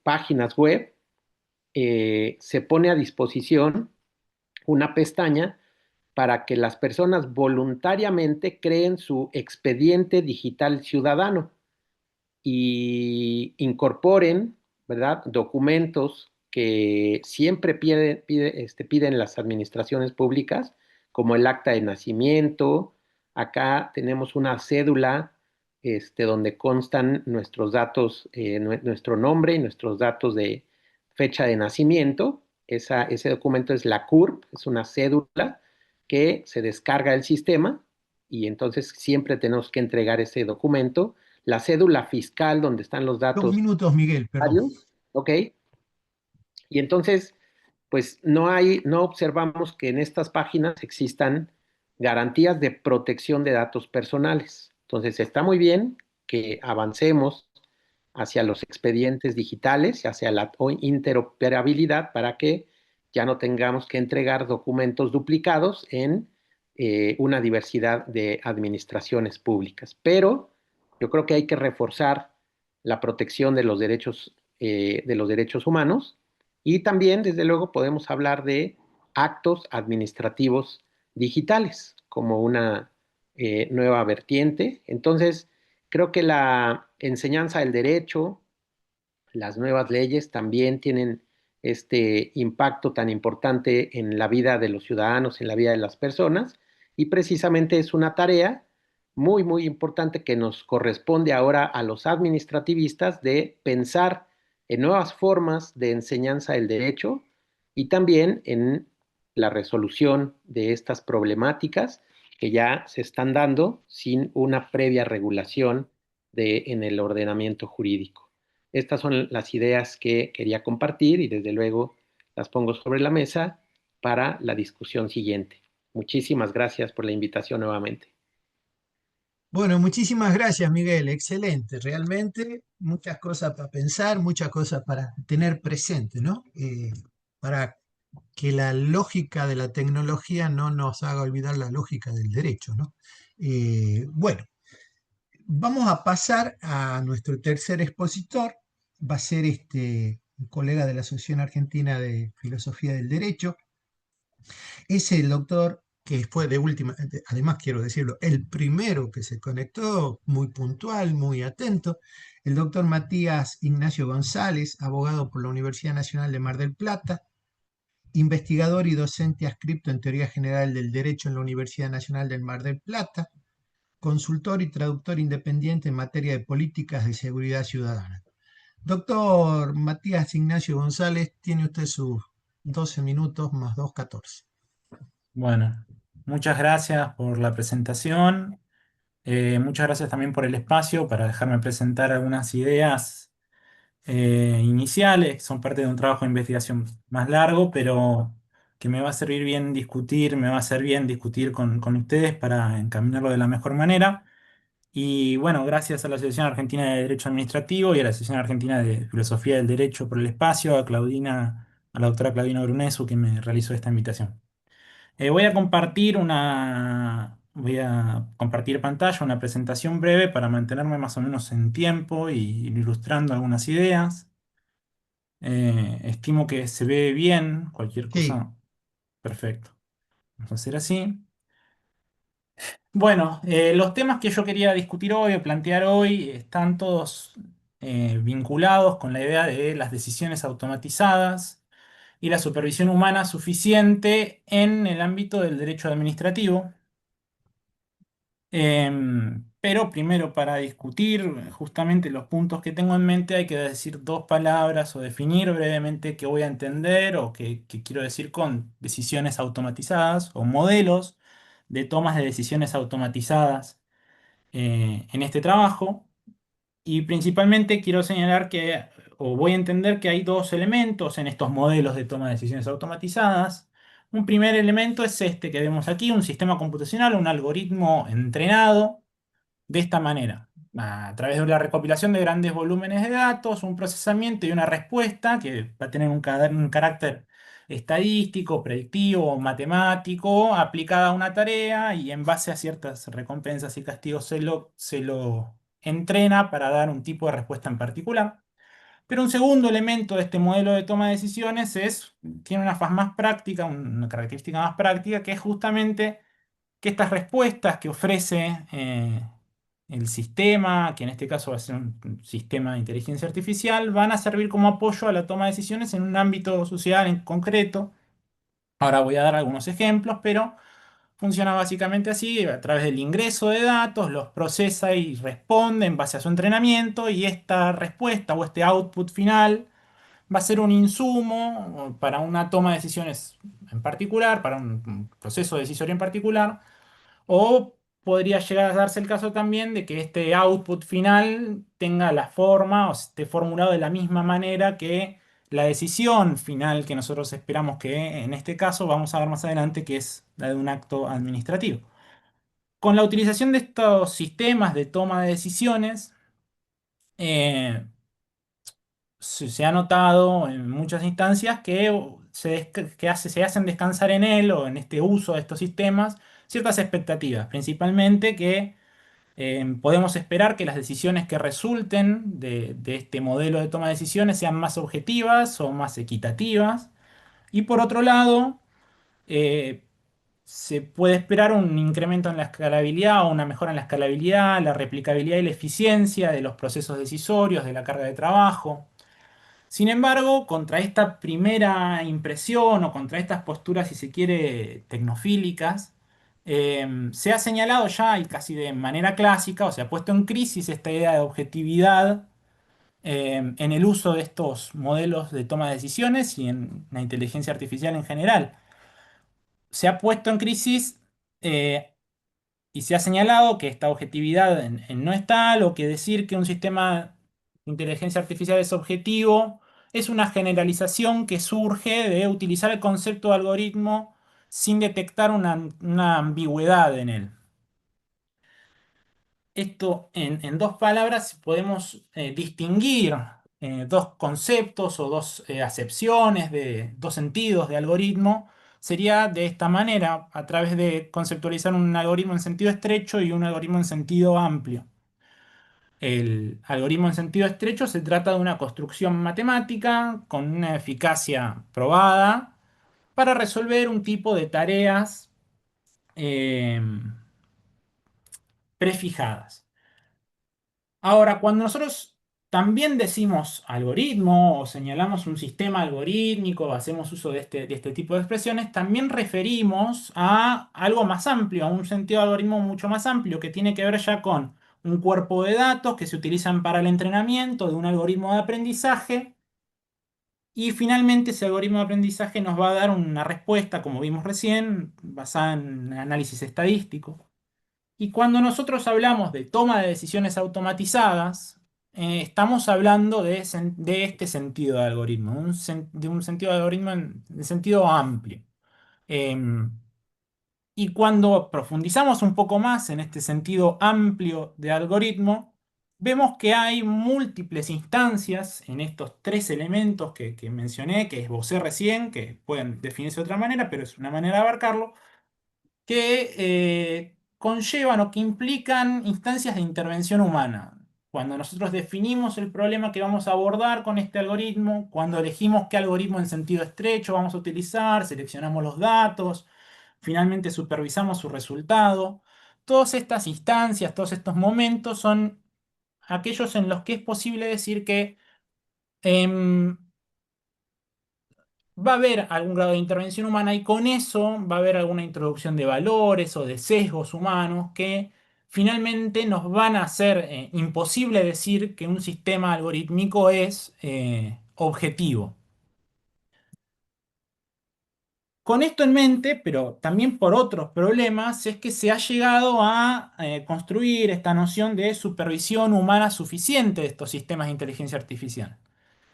páginas web, se pone a disposición una pestaña para que las personas voluntariamente creen su expediente digital ciudadano y incorporen, ¿verdad?, documentos que siempre piden las administraciones públicas, como el acta de nacimiento. Acá tenemos una cédula donde constan nuestros datos, nuestro nombre y nuestros datos de fecha de nacimiento. Ese documento es la CURP, es una cédula que se descarga del sistema y entonces siempre tenemos que entregar ese documento. La cédula fiscal donde están los 2 datos minutos, Miguel, perdón. bancarios, ¿ok? Y entonces, pues no observamos que en estas páginas existan garantías de protección de datos personales. Entonces, está muy bien que avancemos hacia los expedientes digitales y hacia la interoperabilidad para que ya no tengamos que entregar documentos duplicados en una diversidad de administraciones públicas. Pero yo creo que hay que reforzar la protección de los derechos humanos y también, desde luego, podemos hablar de actos administrativos digitales como una nueva vertiente. Entonces, creo que la enseñanza del derecho, las nuevas leyes también tienen este impacto tan importante en la vida de los ciudadanos, en la vida de las personas, y precisamente es una tarea muy, muy importante que nos corresponde ahora a los administrativistas de pensar en nuevas formas de enseñanza del derecho y también en la resolución de estas problemáticas que ya se están dando sin una previa regulación en el ordenamiento jurídico. Estas son las ideas que quería compartir y, desde luego, las pongo sobre la mesa para la discusión siguiente. Muchísimas gracias por la invitación nuevamente. Bueno, muchísimas gracias, Miguel. Excelente, realmente muchas cosas para pensar, muchas cosas para tener presente, ¿no? Para que la lógica de la tecnología no nos haga olvidar la lógica del derecho, ¿no? Bueno, vamos a pasar a nuestro tercer expositor. Va a ser un colega de la Asociación Argentina de Filosofía del Derecho. Es el doctor que fue de última, además quiero decirlo, el primero que se conectó, muy puntual, muy atento, el doctor Matías Ignacio González, abogado por la Universidad Nacional de Mar del Plata, investigador y docente adscripto en Teoría General del Derecho en la Universidad Nacional del Mar del Plata, consultor y traductor independiente en materia de políticas de seguridad ciudadana. Doctor Matías Ignacio González, tiene usted sus 12 minutos más 2, 14. Bueno, muchas gracias por la presentación. Muchas gracias también por el espacio para dejarme presentar algunas ideas iniciales, que son parte de un trabajo de investigación más largo, pero que me va a servir bien discutir, me va a hacer bien discutir con ustedes para encaminarlo de la mejor manera. Y bueno, gracias a la Asociación Argentina de Derecho Administrativo y a la Asociación Argentina de Filosofía del Derecho por el espacio, a la doctora Claudina Brunesu, que me realizó esta invitación. Voy a compartir pantalla, una presentación breve para mantenerme más o menos en tiempo y ir ilustrando algunas ideas. Estimo que se ve bien, cualquier Sí, cosa, perfecto. Vamos a hacer así. Bueno, los temas que yo quería discutir hoy o plantear hoy están todos vinculados con la idea de las decisiones automatizadas y la supervisión humana suficiente en el ámbito del derecho administrativo. Pero primero, para discutir justamente los puntos que tengo en mente, hay que decir dos palabras o definir brevemente qué voy a entender o qué quiero decir con decisiones automatizadas o modelos de tomas de decisiones automatizadas en este trabajo. Y principalmente quiero señalar que, o voy a entender que hay dos elementos en estos modelos de toma de decisiones automatizadas. Un primer elemento es este que vemos aquí, un sistema computacional, un algoritmo entrenado de esta manera, a través de la recopilación de grandes volúmenes de datos, un procesamiento y una respuesta que va a tener un carácter estadístico, predictivo, matemático, aplicada a una tarea y en base a ciertas recompensas y castigos se lo entrena para dar un tipo de respuesta en particular. Pero un segundo elemento de este modelo de toma de decisiones tiene una faz más práctica, una característica más práctica, que es justamente que estas respuestas que ofrece el sistema, que en este caso va a ser un sistema de inteligencia artificial, van a servir como apoyo a la toma de decisiones en un ámbito social en concreto. Ahora voy a dar algunos ejemplos, pero funciona básicamente así: a través del ingreso de datos, los procesa y responde en base a su entrenamiento, y esta respuesta o este output final va a ser un insumo para una toma de decisiones en particular, para un proceso decisorio en particular. O podría llegar a darse el caso también de que este output final tenga la forma o esté formulado de la misma manera que la decisión final que nosotros esperamos, que en este caso vamos a ver más adelante, que es la de un acto administrativo. Con la utilización de estos sistemas de toma de decisiones, eh, se ha notado en muchas instancias que se hacen descansar en él o en este uso de estos sistemas ciertas expectativas, principalmente que podemos esperar que las decisiones que resulten de este modelo de toma de decisiones sean más objetivas o más equitativas. Y por otro lado, eh, se puede esperar un incremento en la escalabilidad o una mejora en la escalabilidad, la replicabilidad y la eficiencia de los procesos decisorios, de la carga de trabajo. Sin embargo, contra esta primera impresión o contra estas posturas, si se quiere, tecnofílicas, se ha señalado ya, y casi de manera clásica, o se ha puesto en crisis esta idea de objetividad en el uso de estos modelos de toma de decisiones y en la inteligencia artificial en general. Se ha puesto en crisis eh, y se ha señalado que esta objetividad no es tal, o que decir que un sistema de inteligencia artificial es objetivo es una generalización que surge de utilizar el concepto de algoritmo sin detectar una ambigüedad en él. Esto, en dos palabras, podemos distinguir dos conceptos o dos acepciones de dos sentidos de algoritmo. Sería de esta manera, a través de conceptualizar un algoritmo en sentido estrecho y un algoritmo en sentido amplio. El algoritmo en sentido estrecho se trata de una construcción matemática con una eficacia probada para resolver un tipo de tareas eh, prefijadas. Ahora, cuando nosotros también decimos algoritmo o señalamos un sistema algorítmico, hacemos uso de este tipo de expresiones, también referimos a algo más amplio, a un sentido de algoritmo mucho más amplio, que tiene que ver ya con un cuerpo de datos que se utilizan para el entrenamiento de un algoritmo de aprendizaje. Y finalmente ese algoritmo de aprendizaje nos va a dar una respuesta, como vimos recién, basada en análisis estadístico. Y cuando nosotros hablamos de toma de decisiones automatizadas, estamos hablando de este sentido de algoritmo, de un sentido de algoritmo en sentido amplio. Em, y cuando profundizamos un poco más en este sentido amplio de algoritmo, vemos que hay múltiples instancias en estos tres elementos que mencioné, que esbocé recién, que pueden definirse de otra manera, pero es una manera de abarcarlo, que conllevan o que implican instancias de intervención humana. Cuando nosotros definimos el problema que vamos a abordar con este algoritmo, cuando elegimos qué algoritmo en sentido estrecho vamos a utilizar, seleccionamos los datos, finalmente supervisamos su resultado. Todas estas instancias, todos estos momentos son aquellos en los que es posible decir que em, va a haber algún grado de intervención humana y con eso va a haber alguna introducción de valores o de sesgos humanos que finalmente nos van a hacer imposible decir que un sistema algorítmico es objetivo. Con esto en mente, pero también por otros problemas, es que se ha llegado a construir esta noción de supervisión humana suficiente de estos sistemas de inteligencia artificial.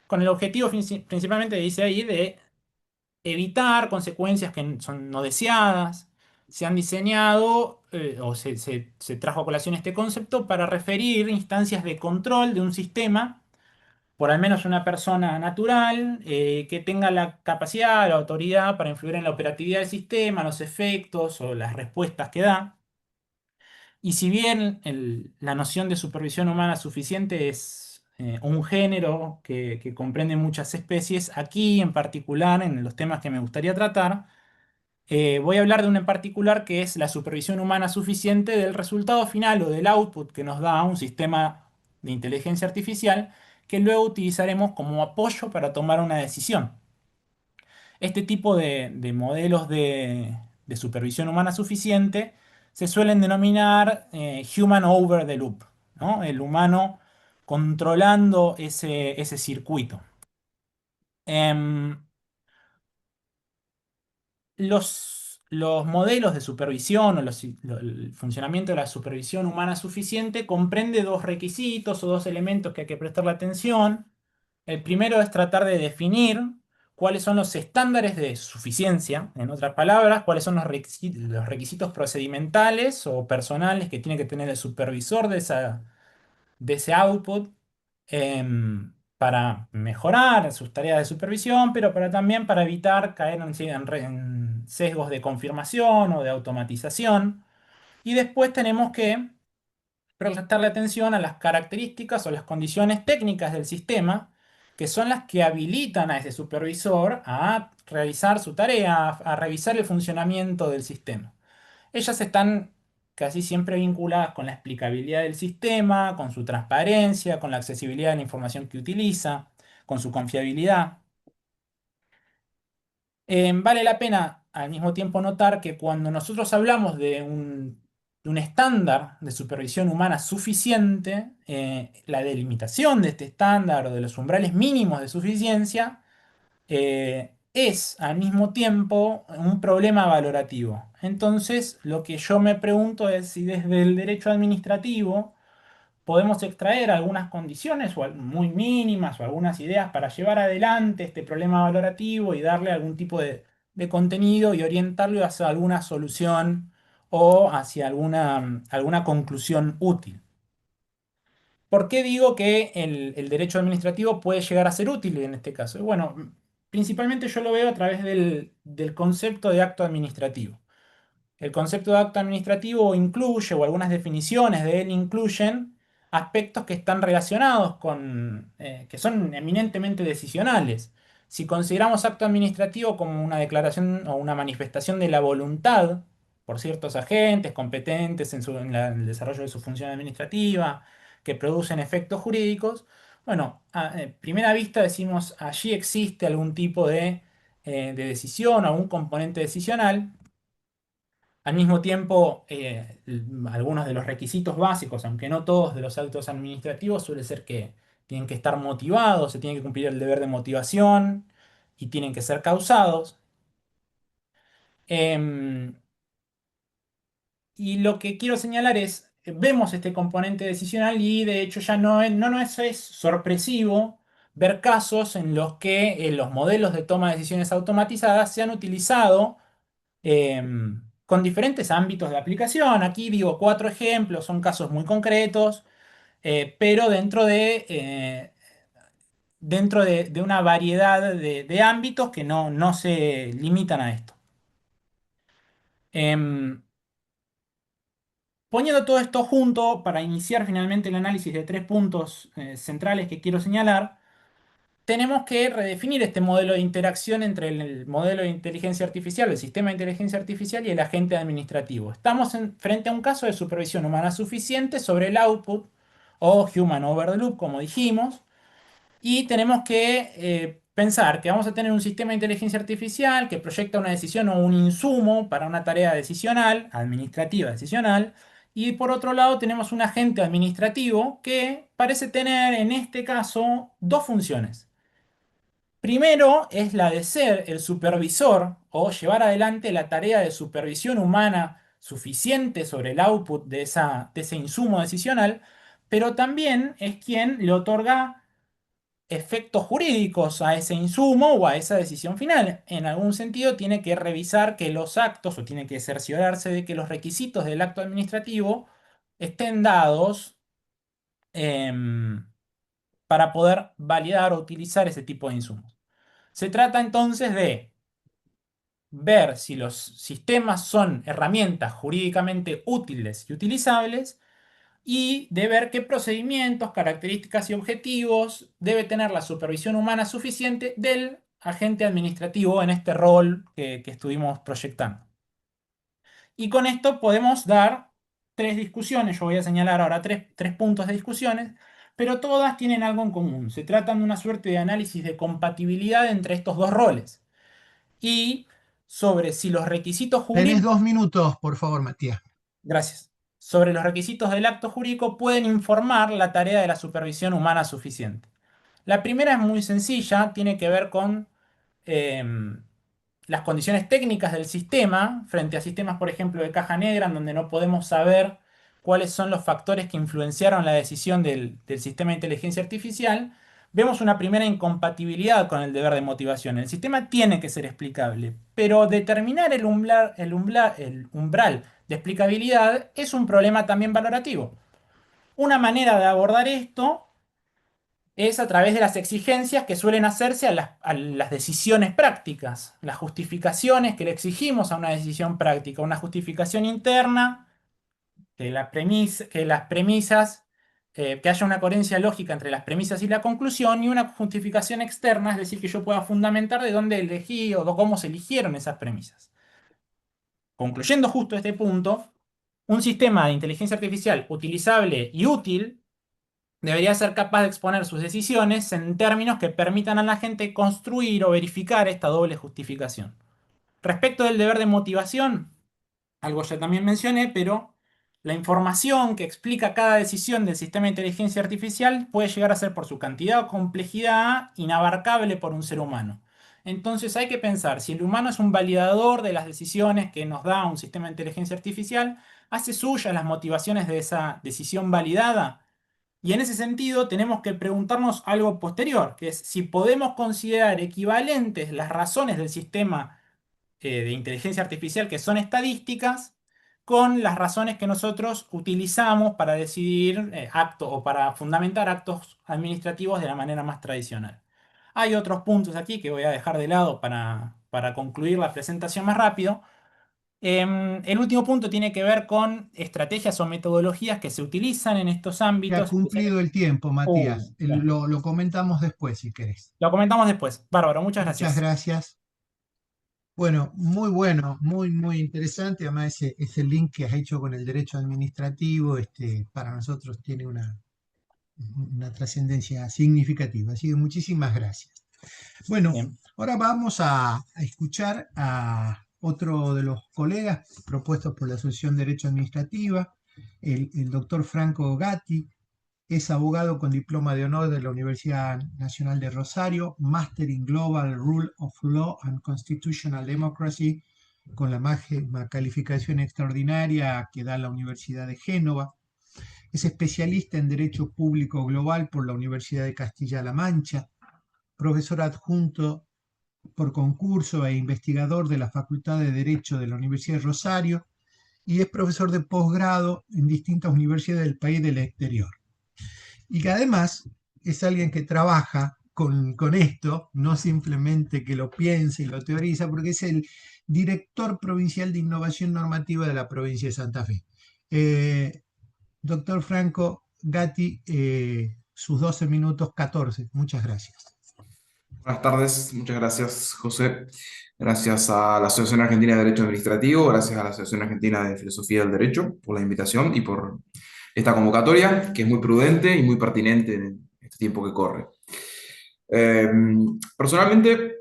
Con el objetivo principalmente, dice ahí, de evitar consecuencias que son no deseadas. Se han diseñado, o se trajo a colación este concepto para referir instancias de control de un sistema por al menos una persona natural que tenga la capacidad, la autoridad para influir en la operatividad del sistema, los efectos o las respuestas que da. Y si bien la noción de supervisión humana suficiente es un género que comprende muchas especies, aquí en particular, en los temas que me gustaría tratar, voy a hablar de una en particular que es la supervisión humana suficiente del resultado final o del output que nos da un sistema de inteligencia artificial que luego utilizaremos como apoyo para tomar una decisión. Este tipo de modelos de supervisión humana suficiente se suelen denominar human over the loop, ¿no? El humano controlando ese circuito. Em, los modelos de supervisión o el funcionamiento de la supervisión humana suficiente comprende dos requisitos o dos elementos que hay que prestarle atención. El primero es tratar de definir cuáles son los estándares de suficiencia, en otras palabras, cuáles son los requisitos procedimentales o personales que tiene que tener el supervisor de ese output para mejorar sus tareas de supervisión, pero también para evitar caer en sesgos de confirmación o de automatización. Y después tenemos que prestarle atención a las características o las condiciones técnicas del sistema, que son las que habilitan a ese supervisor a realizar su tarea, a revisar el funcionamiento del sistema. Ellas están casi siempre vinculadas con la explicabilidad del sistema, con su transparencia, con la accesibilidad de la información que utiliza, con su confiabilidad. Vale la pena al mismo tiempo notar que cuando nosotros hablamos de un estándar de supervisión humana suficiente, la delimitación de este estándar o de los umbrales mínimos de suficiencia es al mismo tiempo un problema valorativo. Entonces, lo que yo me pregunto es si desde el derecho administrativo podemos extraer algunas condiciones muy mínimas o algunas ideas para llevar adelante este problema valorativo y darle algún tipo de contenido y orientarlo hacia alguna solución o hacia alguna conclusión útil. ¿Por qué digo que el derecho administrativo puede llegar a ser útil en este caso? Bueno, principalmente yo lo veo a través del concepto de acto administrativo. El concepto de acto administrativo incluye, o algunas definiciones de él incluyen, aspectos que están relacionados que son eminentemente decisionales. Si consideramos acto administrativo como una declaración o una manifestación de la voluntad por ciertos agentes competentes en el desarrollo de su función administrativa, que producen efectos jurídicos, bueno, a primera vista decimos allí existe algún tipo de decisión o algún componente decisional. Al mismo tiempo, algunos de los requisitos básicos, aunque no todos de los actos administrativos, suele ser que tienen que estar motivados, se tiene que cumplir el deber de motivación y tienen que ser causados. Em, y lo que quiero señalar es, vemos este componente decisional y de hecho ya no es sorpresivo ver casos en los que los modelos de toma de decisiones automatizadas se han utilizado con diferentes ámbitos de aplicación. Aquí digo cuatro ejemplos, son casos muy concretos, pero dentro de una variedad de ámbitos que no se limitan a esto. Em, Poniendo todo esto junto para iniciar finalmente el análisis de tres puntos centrales que quiero señalar, tenemos que redefinir este modelo de interacción entre el modelo de inteligencia artificial, el sistema de inteligencia artificial y el agente administrativo. Estamos frente a un caso de supervisión humana suficiente sobre el output o human over the loop, como dijimos, y tenemos que pensar que vamos a tener un sistema de inteligencia artificial que proyecta una decisión o un insumo para una tarea decisional, administrativa decisional, y por otro lado tenemos un agente administrativo que parece tener en este caso dos funciones. Primero es la de ser el supervisor o llevar adelante la tarea de supervisión humana suficiente sobre el output de ese insumo decisional, pero también es quien le otorga efectos jurídicos a ese insumo o a esa decisión final. En algún sentido tiene que revisar que los actos o tiene que cerciorarse de que los requisitos del acto administrativo estén dados em, para poder validar o utilizar ese tipo de insumos. Se trata entonces de ver si los sistemas son herramientas jurídicamente útiles y utilizables y de ver qué procedimientos, características y objetivos debe tener la supervisión humana suficiente del agente administrativo en este rol que estuvimos proyectando. Y con esto podemos dar tres discusiones. Yo voy a señalar ahora tres puntos de discusiones, pero todas tienen algo en común. Se tratan de una suerte de análisis de compatibilidad entre estos dos roles y sobre si los requisitos Tenés jurídicos... 2 minutos, por favor, Matías. Gracias. Sobre los requisitos del acto jurídico pueden informar la tarea de la supervisión humana suficiente. La primera es muy sencilla, tiene que ver con em, las condiciones técnicas del sistema frente a sistemas, por ejemplo, de caja negra, en donde no podemos saber cuáles son los factores que influenciaron la decisión del sistema de inteligencia artificial. Vemos una primera incompatibilidad con el deber de motivación. El sistema tiene que ser explicable, pero determinar el umbral de explicabilidad es un problema también valorativo. Una manera de abordar esto es a través de las exigencias que suelen hacerse a las decisiones prácticas, las justificaciones que le exigimos a una decisión práctica, una justificación interna, que las premisas, que haya una coherencia lógica entre las premisas y la conclusión, y una justificación externa, es decir, que yo pueda fundamentar de dónde elegí o de cómo se eligieron esas premisas. Concluyendo justo este punto, un sistema de inteligencia artificial utilizable y útil debería ser capaz de exponer sus decisiones en términos que permitan a la gente construir o verificar esta doble justificación. Respecto del deber de motivación, algo ya también mencioné, pero la información que explica cada decisión del sistema de inteligencia artificial puede llegar a ser por su cantidad o complejidad inabarcable por un ser humano. Entonces hay que pensar, si el humano es un validador de las decisiones que nos da un sistema de inteligencia artificial, hace suyas las motivaciones de esa decisión validada. Y en ese sentido tenemos que preguntarnos algo posterior, que es si podemos considerar equivalentes las razones del sistema de inteligencia artificial que son estadísticas con las razones que nosotros utilizamos para decidir actos o para fundamentar actos administrativos de la manera más tradicional. Hay otros puntos aquí que voy a dejar de lado para concluir la presentación más rápido. El último punto tiene que ver con estrategias o metodologías que se utilizan en estos Se ha ámbitos. cumplido el tiempo, Matías. Bien. Lo comentamos después, si querés. Lo comentamos después. Bárbaro, muchas Muchas gracias. gracias. Bueno, muy interesante. Además, ese link que has hecho con el derecho administrativo, para nosotros tiene una trascendencia significativa. Así que muchísimas gracias. Bueno, Bien. ahora vamos a escuchar a otro de los colegas propuestos por la Asociación de Derecho Administrativa, el doctor Franco Gatti. Es abogado con diploma de honor de la Universidad Nacional de Rosario, Master in Global Rule of Law and Constitutional Democracy, con la máxima calificación extraordinaria que da la Universidad de Génova. Es especialista en Derecho Público Global por la Universidad de Castilla-La Mancha, profesor adjunto por concurso e investigador de la Facultad de Derecho de la Universidad de Rosario y es profesor de posgrado en distintas universidades del país y del exterior. Y que además es alguien que trabaja con esto, no simplemente que lo piensa y lo teoriza, porque es el director provincial de innovación normativa de la provincia de Santa Fe. Doctor Franco Gatti, sus 12 minutos 14. Muchas gracias. Buenas tardes, muchas gracias, José. Gracias a la Asociación Argentina de Derecho Administrativo, gracias a la Asociación Argentina de Filosofía del Derecho por la invitación y por esta convocatoria, que es muy prudente y muy pertinente en este tiempo que corre. Personalmente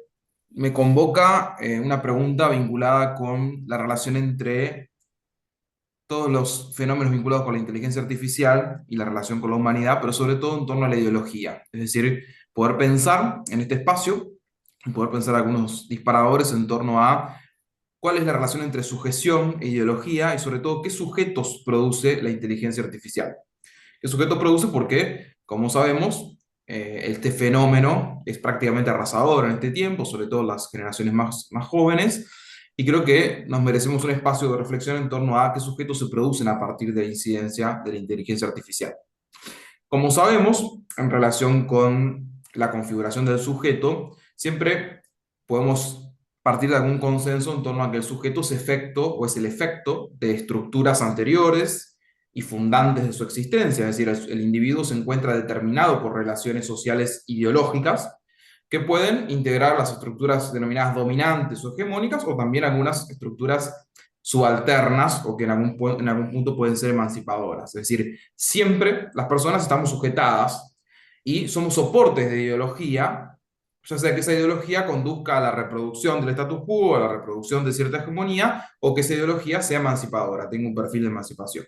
me convoca una pregunta vinculada con la relación entre todos los fenómenos vinculados con la inteligencia artificial y la relación con la humanidad, pero sobre todo en torno a la ideología. Es decir, poder pensar en este espacio, poder pensar algunos disparadores en torno a cuál es la relación entre sujeción e ideología y sobre todo qué sujetos produce la inteligencia artificial. ¿Qué sujetos produce? Porque, como sabemos, este fenómeno es prácticamente arrasador en este tiempo, sobre todo las generaciones más jóvenes, y creo que nos merecemos un espacio de reflexión en torno a qué sujetos se producen a partir de la incidencia de la inteligencia artificial. Como sabemos, en relación con la configuración del sujeto, siempre podemos partir de algún consenso en torno a que el sujeto es efecto o es el efecto de estructuras anteriores y fundantes de su existencia, es decir, el individuo se encuentra determinado por relaciones sociales ideológicas que pueden integrar las estructuras denominadas dominantes o hegemónicas o también algunas estructuras subalternas o que en algún punto pueden ser emancipadoras. Es decir, siempre las personas estamos sujetadas y somos soportes de ideología, ya sea que esa ideología conduzca a la reproducción del status quo, a la reproducción de cierta hegemonía, o que esa ideología sea emancipadora, tenga un perfil de emancipación.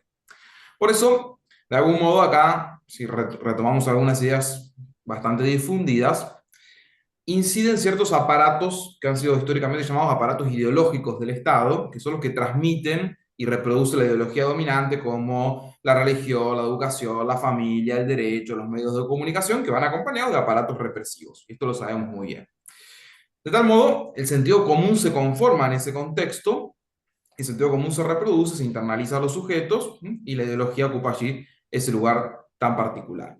Por eso, de algún modo acá, si retomamos algunas ideas bastante difundidas, inciden ciertos aparatos que han sido históricamente llamados aparatos ideológicos del Estado, que son los que transmiten y reproducen la ideología dominante, como la religión, la educación, la familia, el derecho, los medios de comunicación, que van acompañados de aparatos represivos. Esto lo sabemos muy bien. De tal modo, el sentido común se conforma en ese contexto, el sentido común se reproduce, se internaliza a los sujetos, y la ideología ocupa allí ese lugar tan particular.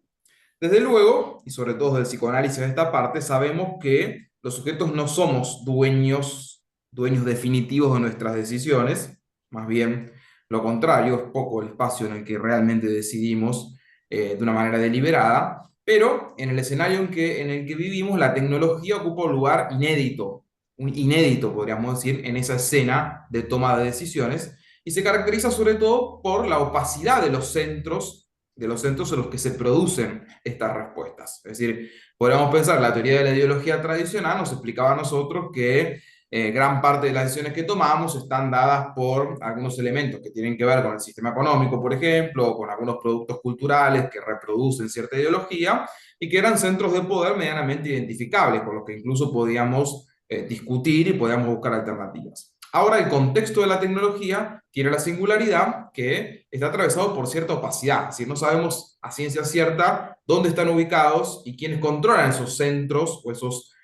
Desde luego, y sobre todo desde el psicoanálisis de esta parte, sabemos que los sujetos no somos dueños definitivos de nuestras decisiones, más bien lo contrario, es poco el espacio en el que realmente decidimos de una manera deliberada, pero en el escenario en el que vivimos, la tecnología ocupa un lugar inédito, inédito podríamos decir, en esa escena de toma de decisiones, y se caracteriza sobre todo por la opacidad de los centros en los que se producen estas respuestas. Es decir, podríamos pensar, la teoría de la ideología tradicional nos explicaba a nosotros que gran parte de las decisiones que tomamos están dadas por algunos elementos que tienen que ver con el sistema económico, por ejemplo, o con algunos productos culturales que reproducen cierta ideología y que eran centros de poder medianamente identificables, por los que incluso podíamos discutir y podíamos buscar alternativas. Ahora, el contexto de la tecnología tiene la singularidad que está atravesado por cierta opacidad, es decir, no sabemos a ciencia cierta dónde están ubicados y quiénes controlan esos centros o esos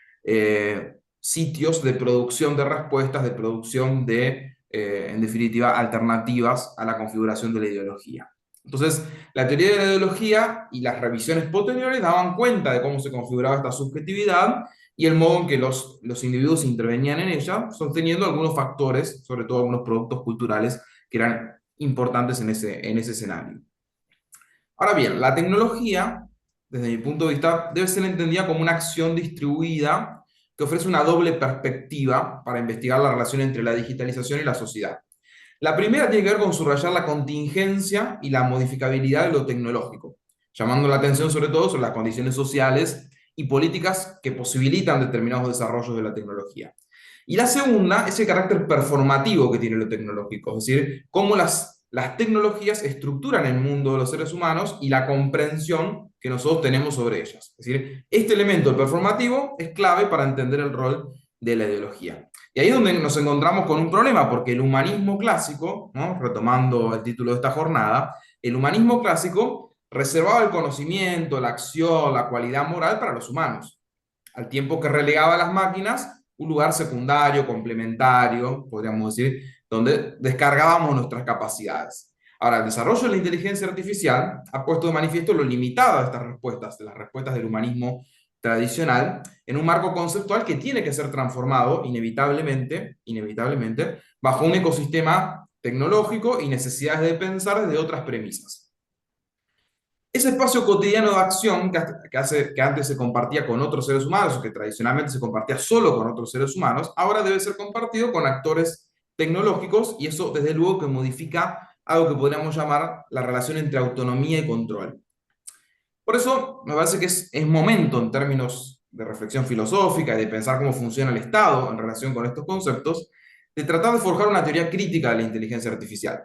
sitios de producción de respuestas, de producción de, en definitiva, alternativas a la configuración de la ideología. Entonces, la teoría de la ideología y las revisiones posteriores daban cuenta de cómo se configuraba esta subjetividad y el modo en que los individuos intervenían en ella, sosteniendo algunos factores, sobre todo algunos productos culturales, que eran importantes en ese escenario. Ahora bien, la tecnología, desde mi punto de vista, debe ser entendida como una acción distribuida que ofrece una doble perspectiva para investigar la relación entre la digitalización y la sociedad. La primera tiene que ver con subrayar la contingencia y la modificabilidad de lo tecnológico, llamando la atención sobre todo sobre las condiciones sociales y políticas que posibilitan determinados desarrollos de la tecnología. Y la segunda es el carácter performativo que tiene lo tecnológico, es decir, cómo las tecnologías estructuran el mundo de los seres humanos y la comprensión que nosotros tenemos sobre ellas. Es decir, este elemento, el performativo, es clave para entender el rol de la ideología. Y ahí es donde nos encontramos con un problema, porque el humanismo clásico, ¿no? Retomando el título de esta jornada, el humanismo clásico reservaba el conocimiento, la acción, la cualidad moral para los humanos, al tiempo que relegaba a las máquinas un lugar secundario, complementario, podríamos decir, donde descargábamos nuestras capacidades. Ahora, el desarrollo de la inteligencia artificial ha puesto de manifiesto lo limitado de estas respuestas, de las respuestas del humanismo tradicional, en un marco conceptual que tiene que ser transformado inevitablemente, bajo un ecosistema tecnológico y necesidades de pensar desde otras premisas. Ese espacio cotidiano de acción que antes se compartía con otros seres humanos, o que tradicionalmente se compartía solo con otros seres humanos, ahora debe ser compartido con actores tecnológicos, y eso desde luego que modifica algo que podríamos llamar la relación entre autonomía y control. Por eso me parece que es momento, en términos de reflexión filosófica y de pensar cómo funciona el Estado en relación con estos conceptos, de tratar de forjar una teoría crítica de la inteligencia artificial.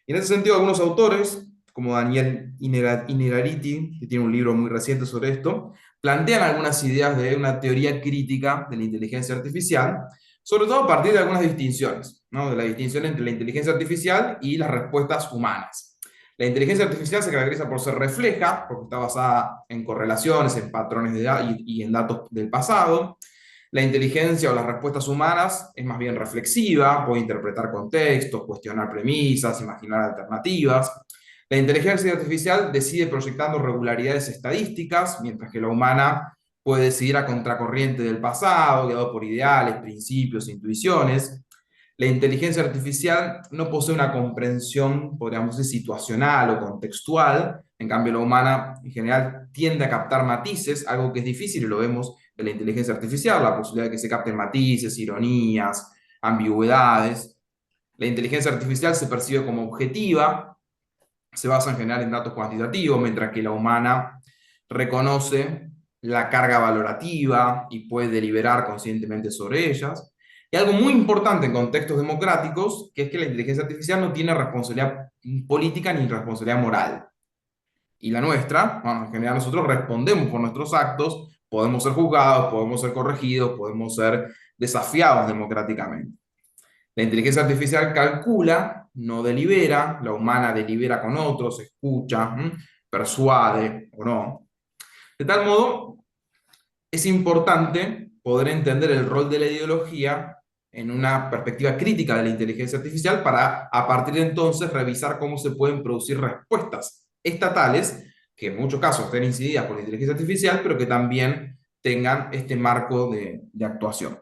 Y en ese sentido, algunos autores, como Daniel Innerarity, que tiene un libro muy reciente sobre esto, plantean algunas ideas de una teoría crítica de la inteligencia artificial, sobre todo a partir de algunas distinciones, ¿no? De la distinción entre la inteligencia artificial y las respuestas humanas. La inteligencia artificial se caracteriza por ser refleja, porque está basada en correlaciones, en patrones y en datos del pasado. La inteligencia o las respuestas humanas es más bien reflexiva, puede interpretar contextos, cuestionar premisas, imaginar alternativas. La inteligencia artificial decide proyectando regularidades estadísticas, mientras que la humana puede decidir a contracorriente del pasado, guiado por ideales, principios, intuiciones. La inteligencia artificial no posee una comprensión, podríamos decir, situacional o contextual. En cambio, la humana en general tiende a captar matices, algo que es difícil y lo vemos en la inteligencia artificial, la posibilidad de que se capten matices, ironías, ambigüedades. La inteligencia artificial se percibe como objetiva, se basa en general en datos cuantitativos, mientras que la humana reconoce la carga valorativa y puede deliberar conscientemente sobre ellas. Y algo muy importante en contextos democráticos, que es que la inteligencia artificial no tiene responsabilidad política ni responsabilidad moral. Y la nuestra, bueno, en general nosotros respondemos por nuestros actos, podemos ser juzgados, podemos ser corregidos, podemos ser desafiados democráticamente. La inteligencia artificial calcula, no delibera, la humana delibera con otros, escucha, persuade o no. De tal modo, es importante poder entender el rol de la ideología en una perspectiva crítica de la inteligencia artificial para, a partir de entonces, revisar cómo se pueden producir respuestas estatales, que en muchos casos estén incididas por la inteligencia artificial, pero que también tengan este marco de actuación.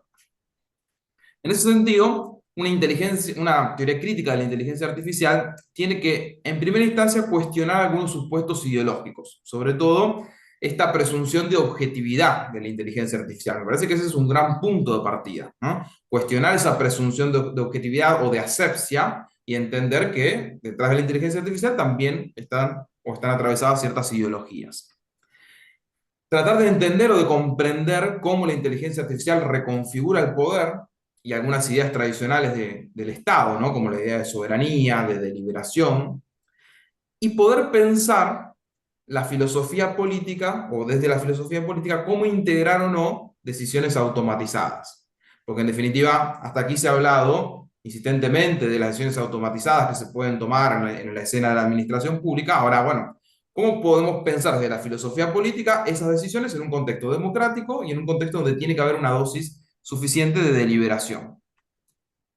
En ese sentido, una teoría crítica de la inteligencia artificial tiene que, en primera instancia, cuestionar algunos supuestos ideológicos, sobre todo esta presunción de objetividad de la inteligencia artificial. Me parece que ese es un gran punto de partida, ¿no? Cuestionar esa presunción de objetividad o de asepsia y entender que detrás de la inteligencia artificial también están atravesadas ciertas ideologías. Tratar de entender o de comprender cómo la inteligencia artificial reconfigura el poder y algunas ideas tradicionales del Estado, ¿no? Como la idea de soberanía, de deliberación, y poder pensar la filosofía política, o desde la filosofía política, cómo integrar o no decisiones automatizadas. Porque en definitiva, hasta aquí se ha hablado insistentemente de las decisiones automatizadas que se pueden tomar en la escena de la administración pública. Ahora, bueno, ¿cómo podemos pensar desde la filosofía política esas decisiones en un contexto democrático y en un contexto donde tiene que haber una dosis suficiente de deliberación?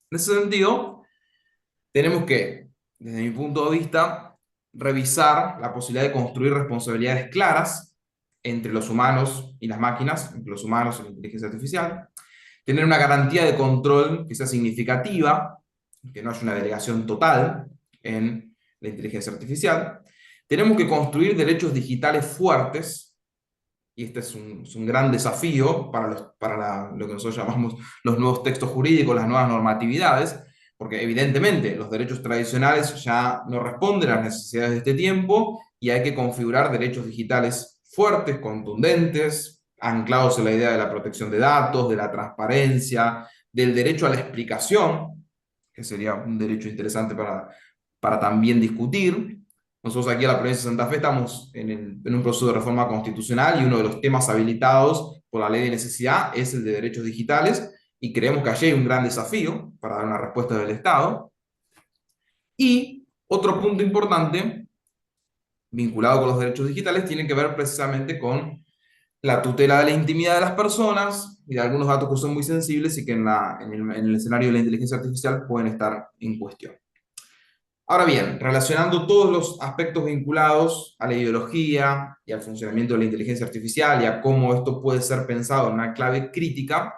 En ese sentido, tenemos que, desde mi punto de vista, revisar la posibilidad de construir responsabilidades claras entre los humanos y las máquinas, entre los humanos y la inteligencia artificial, tener una garantía de control que sea significativa, que no haya una delegación total en la inteligencia artificial. Tenemos que construir derechos digitales fuertes, y este es un gran desafío para lo que nosotros llamamos los nuevos textos jurídicos, las nuevas normatividades, porque evidentemente los derechos tradicionales ya no responden a las necesidades de este tiempo y hay que configurar derechos digitales fuertes, contundentes, anclados en la idea de la protección de datos, de la transparencia, del derecho a la explicación, que sería un derecho interesante para también discutir. Nosotros aquí en la provincia de Santa Fe estamos en un proceso de reforma constitucional y uno de los temas habilitados por la ley de necesidad es el de derechos digitales y creemos que allí hay un gran desafío para dar una respuesta del Estado. Y otro punto importante, vinculado con los derechos digitales, tiene que ver precisamente con la tutela de la intimidad de las personas y de algunos datos que son muy sensibles y que en el escenario de la inteligencia artificial pueden estar en cuestión. Ahora bien, relacionando todos los aspectos vinculados a la ideología y al funcionamiento de la inteligencia artificial y a cómo esto puede ser pensado en una clave crítica,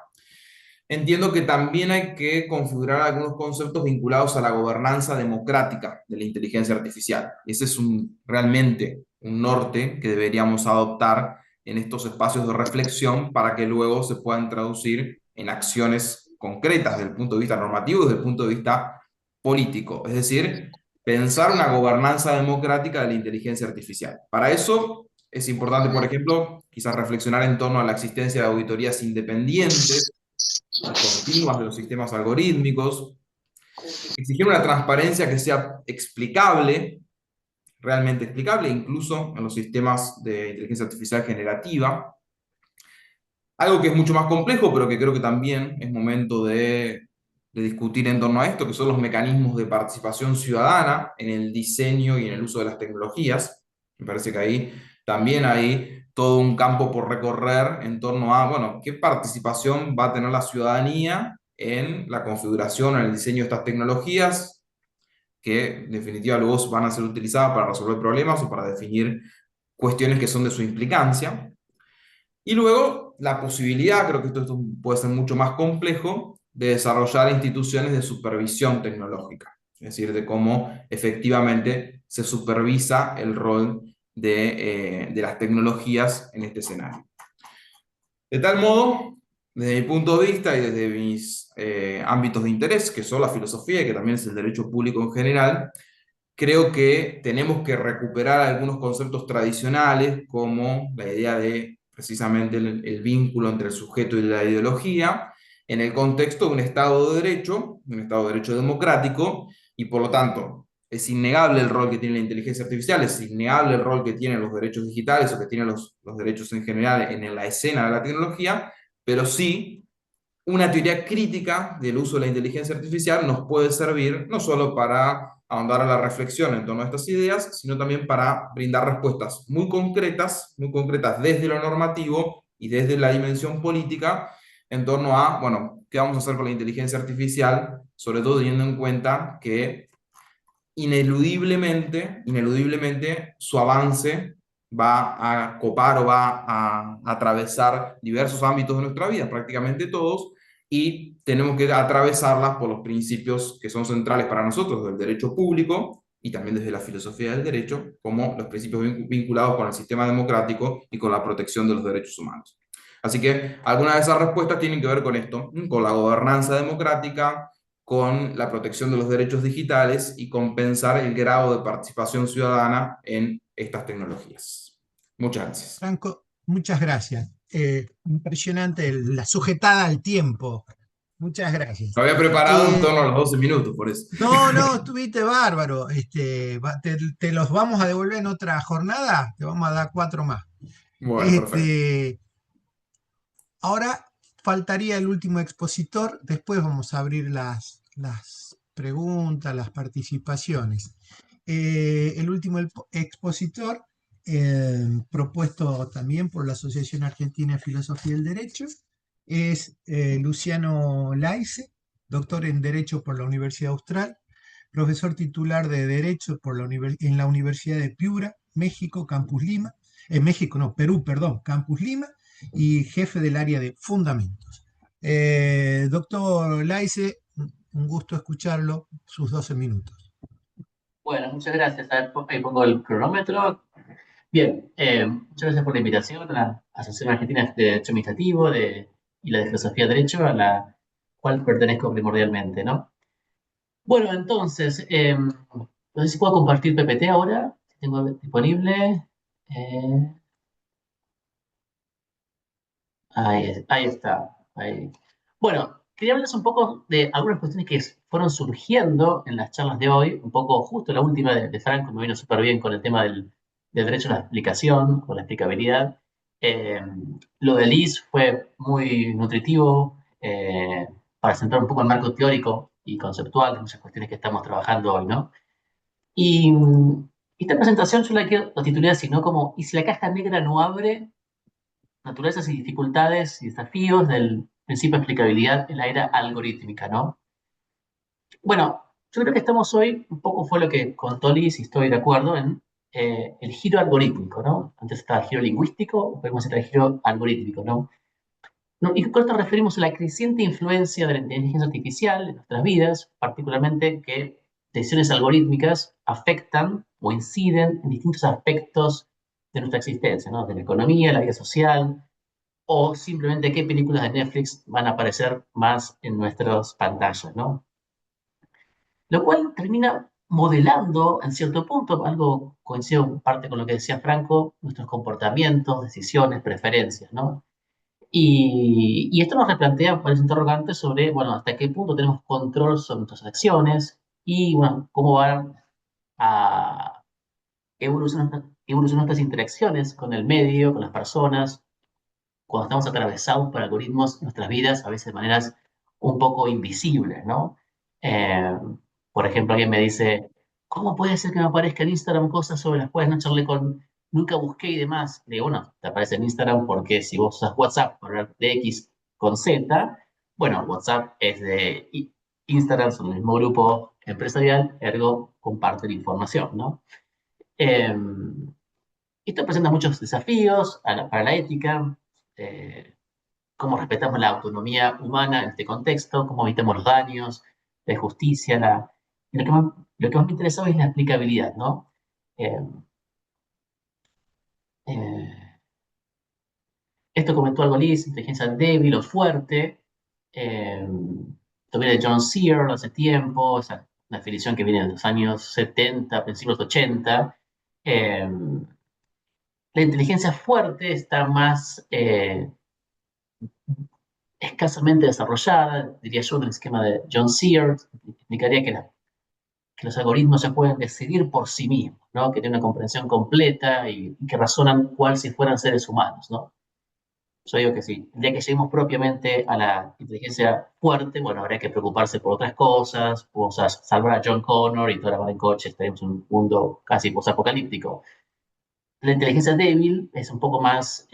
entiendo que también hay que configurar algunos conceptos vinculados a la gobernanza democrática de la inteligencia artificial. Ese es realmente un norte que deberíamos adoptar en estos espacios de reflexión para que luego se puedan traducir en acciones concretas desde el punto de vista normativo y desde el punto de vista político. Es decir, pensar una gobernanza democrática de la inteligencia artificial. Para eso es importante, por ejemplo, quizás reflexionar en torno a la existencia de auditorías independientes y continuas de los sistemas algorítmicos, exigir una transparencia que sea explicable, realmente explicable, incluso en los sistemas de inteligencia artificial generativa. Algo que es mucho más complejo, pero que creo que también es momento de discutir en torno a esto, que son los mecanismos de participación ciudadana en el diseño y en el uso de las tecnologías. Me parece que ahí también hay todo un campo por recorrer en torno a, bueno, qué participación va a tener la ciudadanía en la configuración, en el diseño de estas tecnologías, que en definitiva luego van a ser utilizadas para resolver problemas o para definir cuestiones que son de su implicancia. Y luego la posibilidad, creo que esto puede ser mucho más complejo, de desarrollar instituciones de supervisión tecnológica, es decir, de cómo efectivamente se supervisa el rol de las tecnologías en este escenario. De tal modo, desde mi punto de vista y desde mis ámbitos de interés, que son la filosofía y que también es el derecho público en general, creo que tenemos que recuperar algunos conceptos tradicionales, como la idea de precisamente el vínculo entre el sujeto y la ideología, en el contexto de un Estado de Derecho democrático, y por lo tanto es innegable el rol que tiene la inteligencia artificial, es innegable el rol que tienen los derechos digitales o que tienen los derechos en general en la escena de la tecnología, pero sí una teoría crítica del uso de la inteligencia artificial nos puede servir no solo para ahondar a la reflexión en torno a estas ideas, sino también para brindar respuestas muy concretas desde lo normativo y desde la dimensión política en torno a, bueno, ¿qué vamos a hacer con la inteligencia artificial? Sobre todo teniendo en cuenta que ineludiblemente su avance va a copar o va a atravesar diversos ámbitos de nuestra vida, prácticamente todos, y tenemos que atravesarlas por los principios que son centrales para nosotros del derecho público y también desde la filosofía del derecho, como los principios vinculados con el sistema democrático y con la protección de los derechos humanos. Así que algunas de esas respuestas tienen que ver con esto, con la gobernanza democrática, con la protección de los derechos digitales y con pensar el grado de participación ciudadana en estas tecnologías. Muchas gracias. Franco, muchas gracias. Impresionante la sujetada al tiempo. Muchas gracias. Lo había preparado en torno a los 12 minutos, por eso. No, estuviste bárbaro. Te los vamos a devolver en otra jornada, te vamos a dar 4 más. Bueno, perfecto. Ahora faltaría el último expositor, después vamos a abrir las preguntas, las participaciones. El último expositor, propuesto también por la Asociación Argentina de Filosofía del Derecho, es Luciano Laize, doctor en Derecho por la Universidad Austral, profesor titular de Derecho en la Universidad de Piura, México, Campus Lima, Perú, perdón, Campus Lima, y jefe del área de fundamentos. Doctor Laize, un gusto escucharlo, sus 12 minutos. Bueno, muchas gracias. A ver, ahí pongo el cronómetro. Bien, muchas gracias por la invitación a la Asociación Argentina de Derecho Administrativo y la de Filosofía de Derecho, a la cual pertenezco primordialmente, ¿no? Bueno, entonces, no sé si puedo compartir PPT ahora, si tengo disponible. Ahí está. Ahí. Bueno, quería hablarles un poco de algunas cuestiones que fueron surgiendo en las charlas de hoy, un poco justo la última de Franco me vino súper bien con el tema del derecho a la explicación, con la explicabilidad. Lo de Liz fue muy nutritivo para centrar un poco el marco teórico y conceptual de muchas cuestiones que estamos trabajando hoy, ¿no? Y esta presentación yo la titulé así, ¿no? Como, ¿y si la caja negra no abre? Naturalezas y dificultades y desafíos del principio de explicabilidad en la era algorítmica, ¿no? Bueno, yo creo que estamos hoy, un poco fue lo que contó Liz, y estoy de acuerdo, en el giro algorítmico, ¿no? Antes estaba el giro lingüístico, podemos entrar el giro algorítmico, ¿no? Y con esto referimos a la creciente influencia de la inteligencia artificial en nuestras vidas, particularmente que decisiones algorítmicas afectan o inciden en distintos aspectos de nuestra existencia, ¿no? De la economía, la vida social, o simplemente qué películas de Netflix van a aparecer más en nuestras pantallas, ¿no? Lo cual termina modelando en cierto punto, algo coincido en parte con lo que decía Franco, nuestros comportamientos, decisiones, preferencias, ¿no? Y esto nos replantea varios interrogantes sobre, bueno, hasta qué punto tenemos control sobre nuestras acciones y, bueno, cómo van a evolucionar nuestras interacciones con el medio, con las personas, cuando estamos atravesados por algoritmos en nuestras vidas, a veces de maneras un poco invisibles, ¿no? Eh, por ejemplo, alguien me dice, ¿cómo puede ser que me aparezca en Instagram cosas sobre las cuales no charlé nunca busqué y demás? Le digo, bueno, te aparece en Instagram porque si vos usas WhatsApp para hablar de X con Z, bueno, WhatsApp es de Instagram, son el mismo grupo empresarial, ergo comparten información, ¿no? Eh, Esto presenta muchos desafíos para la ética, eh, cómo respetamos la autonomía humana en este contexto, cómo evitamos los daños, la justicia, lo que más me interesa hoy es la aplicabilidad, ¿no? Eh, eh, Esto comentó algo Liz, inteligencia débil o fuerte, eh, esto viene de John Searle hace tiempo, esa una definición que viene de los años 70, principios 80. Eh, la inteligencia fuerte está más escasamente desarrollada, diría yo, en el esquema de John Searle, explicaría que los algoritmos se pueden decidir por sí mismos, ¿no? Que tienen una comprensión completa y que razonan cual si fueran seres humanos, ¿no? Yo digo que sí, el día que lleguemos propiamente a la inteligencia fuerte, bueno, habría que preocuparse por otras cosas, o sea, salvar a John Connor y toda la banda en coche, estaríamos en un mundo casi posapocalíptico. La inteligencia débil es un poco más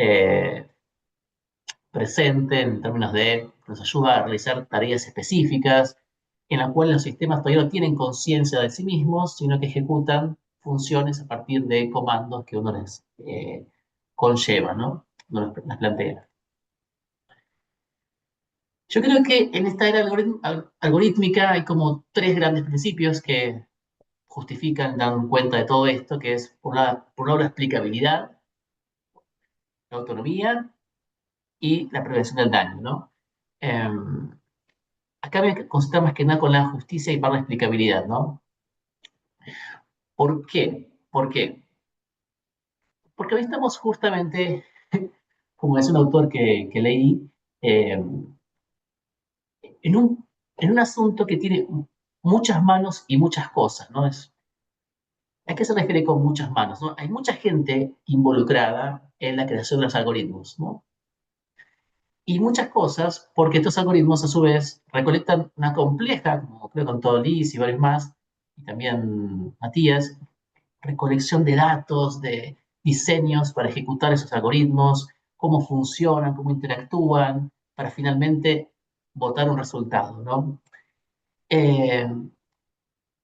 presente en términos de que nos ayuda a realizar tareas específicas, en las cuales los sistemas todavía no tienen conciencia de sí mismos, sino que ejecutan funciones a partir de comandos que uno les conlleva, ¿no? Uno las plantea. Yo creo que en esta era algorítmica hay como tres grandes principios que justifican, dan cuenta de todo esto, que es, por un lado, la explicabilidad, la autonomía y la prevención del daño, ¿no? Acá me concentra más que nada con la justicia y para la explicabilidad, ¿no? ¿Por qué? ¿Por qué? Porque hoy estamos justamente, como es un autor que leí, eh, en un asunto que tiene muchas manos y muchas cosas, ¿no? ¿A qué se refiere con muchas manos? ¿No? Hay mucha gente involucrada en la creación de los algoritmos, ¿no? Y muchas cosas, porque estos algoritmos a su vez recolectan una compleja, como creo con todo Liz y varios más, y también Matías, recolección de datos, de diseños para ejecutar esos algoritmos, cómo funcionan, cómo interactúan, para finalmente botar un resultado, ¿no? Eh,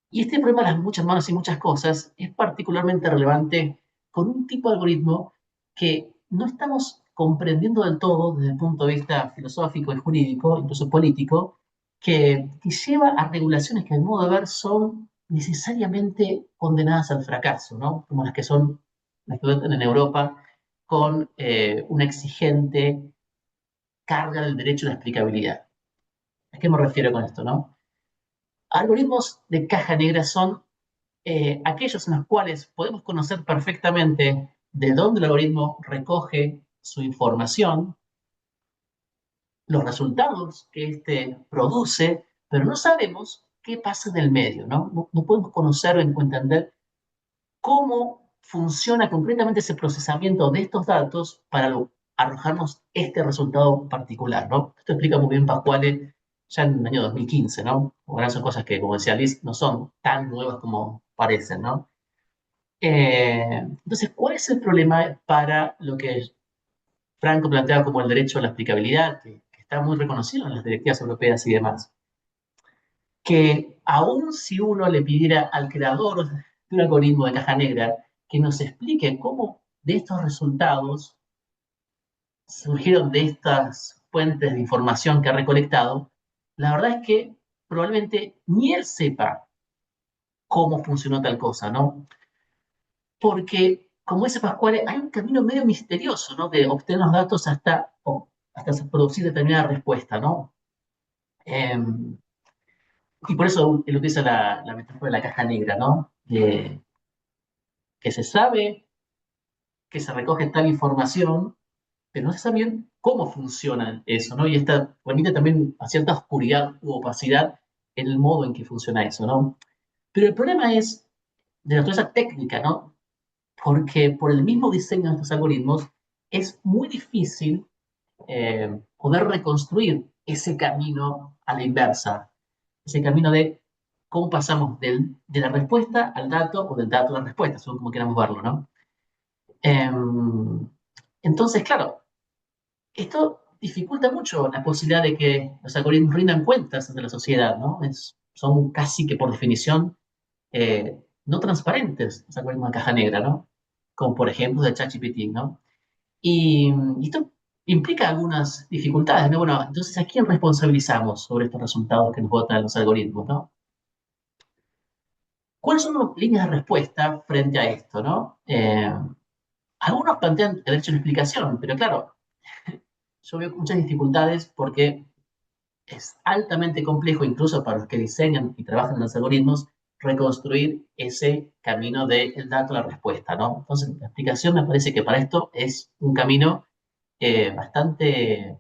y este problema de las muchas manos y muchas cosas es particularmente relevante con un tipo de algoritmo que no estamos comprendiendo del todo desde el punto de vista filosófico y jurídico, incluso político, que lleva a regulaciones que, a mi modo de ver, son necesariamente condenadas al fracaso, ¿no? Como las que ven en Europa, con una exigente carga del derecho a la explicabilidad. ¿A qué me refiero con esto, no? Algoritmos de caja negra son aquellos en los cuales podemos conocer perfectamente de dónde el algoritmo recoge su información, los resultados que éste produce, pero no sabemos qué pasa en el medio, ¿no? No podemos conocer o entender cómo funciona concretamente ese procesamiento de estos datos para arrojarnos este resultado particular, ¿no? Esto explica muy bien Pasquale ya en el año 2015, ¿no? Ahora son cosas que, como decía Liz, no son tan nuevas como parecen, ¿no? Entonces, ¿cuál es el problema para lo que Franco planteaba como el derecho a la explicabilidad, que está muy reconocido en las directivas europeas y demás? Que aun si uno le pidiera al creador de un algoritmo de caja negra que nos explique cómo de estos resultados surgieron de estas fuentes de información que ha recolectado, la verdad es que probablemente ni él sepa cómo funcionó tal cosa, ¿no? Porque, como dice Pascual, hay un camino medio misterioso, ¿no? De obtener los datos hasta producir determinada respuesta, ¿no? Y por eso él utiliza la metáfora de la caja negra, ¿no? Que se sabe que se recoge tal información, pero no se sabe bien cómo funciona eso, ¿no? Y esta remite también a cierta oscuridad u opacidad en el modo en que funciona eso, ¿no? Pero el problema es de la naturaleza técnica, ¿no? Porque por el mismo diseño de estos algoritmos es muy difícil poder reconstruir ese camino a la inversa, ese camino de cómo pasamos de la respuesta al dato o del dato a la respuesta, según como queramos verlo, ¿no? Eh, entonces, claro, esto dificulta mucho la posibilidad de que los algoritmos rindan cuentas ante la sociedad, ¿no? Son casi que por definición no transparentes los algoritmos de caja negra, ¿no? Como por ejemplo de ChatGPT, ¿no? Y esto implica algunas dificultades, ¿no? Bueno, entonces, ¿a quién responsabilizamos sobre estos resultados que nos botan los algoritmos, ¿no? ¿Cuáles son las líneas de respuesta frente a esto, ¿no? Algunos plantean el derecho a la explicación, pero claro, yo veo muchas dificultades porque es altamente complejo, incluso para los que diseñan y trabajan en los algoritmos, reconstruir ese camino del dato a la respuesta, ¿no? Entonces, la explicación me parece que para esto es un camino bastante,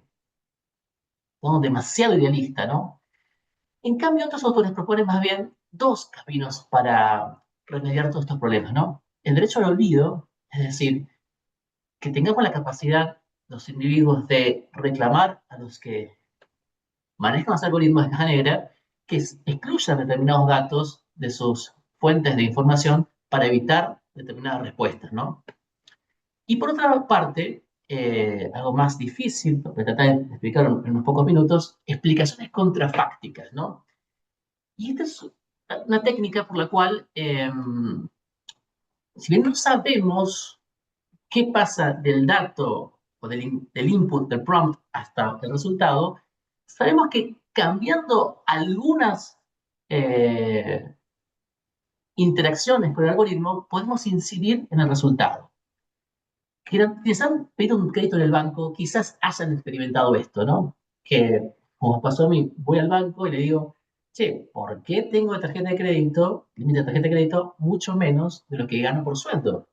no, demasiado idealista, ¿no? En cambio, otros autores proponen más bien dos caminos para remediar todos estos problemas, ¿no? El derecho al olvido, es decir, que tengamos la capacidad los individuos de reclamar a los que manejan los algoritmos de caja negra que excluyan determinados datos de sus fuentes de información para evitar determinadas respuestas, ¿no? Y por otra parte, algo más difícil, voy a tratar de explicar en unos pocos minutos, explicaciones contrafácticas, ¿no? Y esta es una técnica por la cual, si bien no sabemos qué pasa del dato o del input, del prompt, hasta el resultado, sabemos que cambiando algunas eh, interacciones con el algoritmo, podemos incidir en el resultado. Quienes han pedido un crédito en el banco, quizás hayan experimentado esto, ¿no? Que, como pasó a mí, voy al banco y le digo, che, ¿por qué tengo de tarjeta de crédito, límite de tarjeta de crédito, mucho menos de lo que gano por sueldo?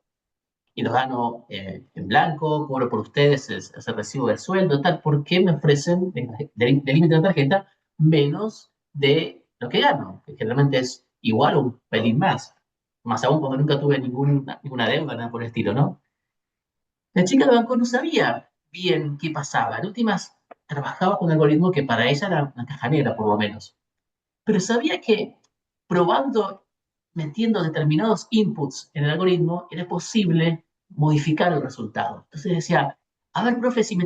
Y los gano en blanco, cobro por ustedes ese recibo de sueldo, tal, ¿por qué me ofrecen de límite de tarjeta menos de lo que gano? Que generalmente es igual o un pelín más. Más aún cuando nunca tuve ninguna deuda, nada por el estilo, ¿no? La chica del banco no sabía bien qué pasaba. En últimas, trabajaba con un algoritmo que para ella era una caja negra, por lo menos. Pero sabía que probando, metiendo determinados inputs en el algoritmo, era posible modificar el resultado. Entonces decía, a ver, profe, si le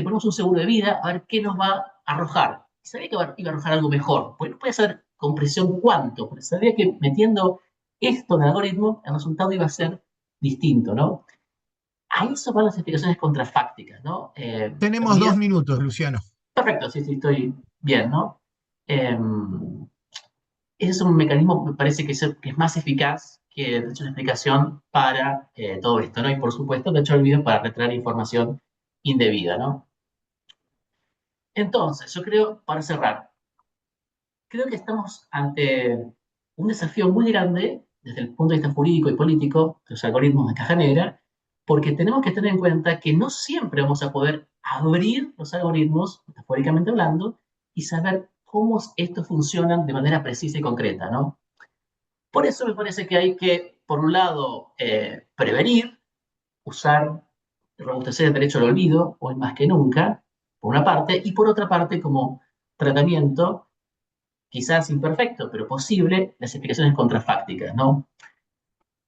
ponemos un seguro de vida, a ver qué nos va a arrojar. Y sabía que iba a arrojar algo mejor, porque no podía saber con precisión cuánto, pero sabía que metiendo esto en el algoritmo, el resultado iba a ser distinto, ¿no? A eso van las explicaciones contrafácticas, ¿no? En Tenemos 2 minutos, Luciano. perfecto, sí, sí, estoy bien, ¿no? Ese es un mecanismo que me parece que es más eficaz que el derecho a la explicación para todo esto, ¿no? Y por supuesto, el derecho al olvido para retraer información indebida, ¿no? Entonces, yo creo, para cerrar, creo que estamos ante un desafío muy grande desde el punto de vista jurídico y político de los algoritmos de caja negra, porque tenemos que tener en cuenta que no siempre vamos a poder abrir los algoritmos, metafóricamente hablando, y saber cómo estos funcionan de manera precisa y concreta, ¿no? Por eso me parece que hay que, por un lado, prevenir, usar, robustecer el derecho al olvido, hoy más que nunca, por una parte, y por otra parte, como tratamiento, quizás imperfecto, pero posible, las explicaciones contrafácticas, ¿no?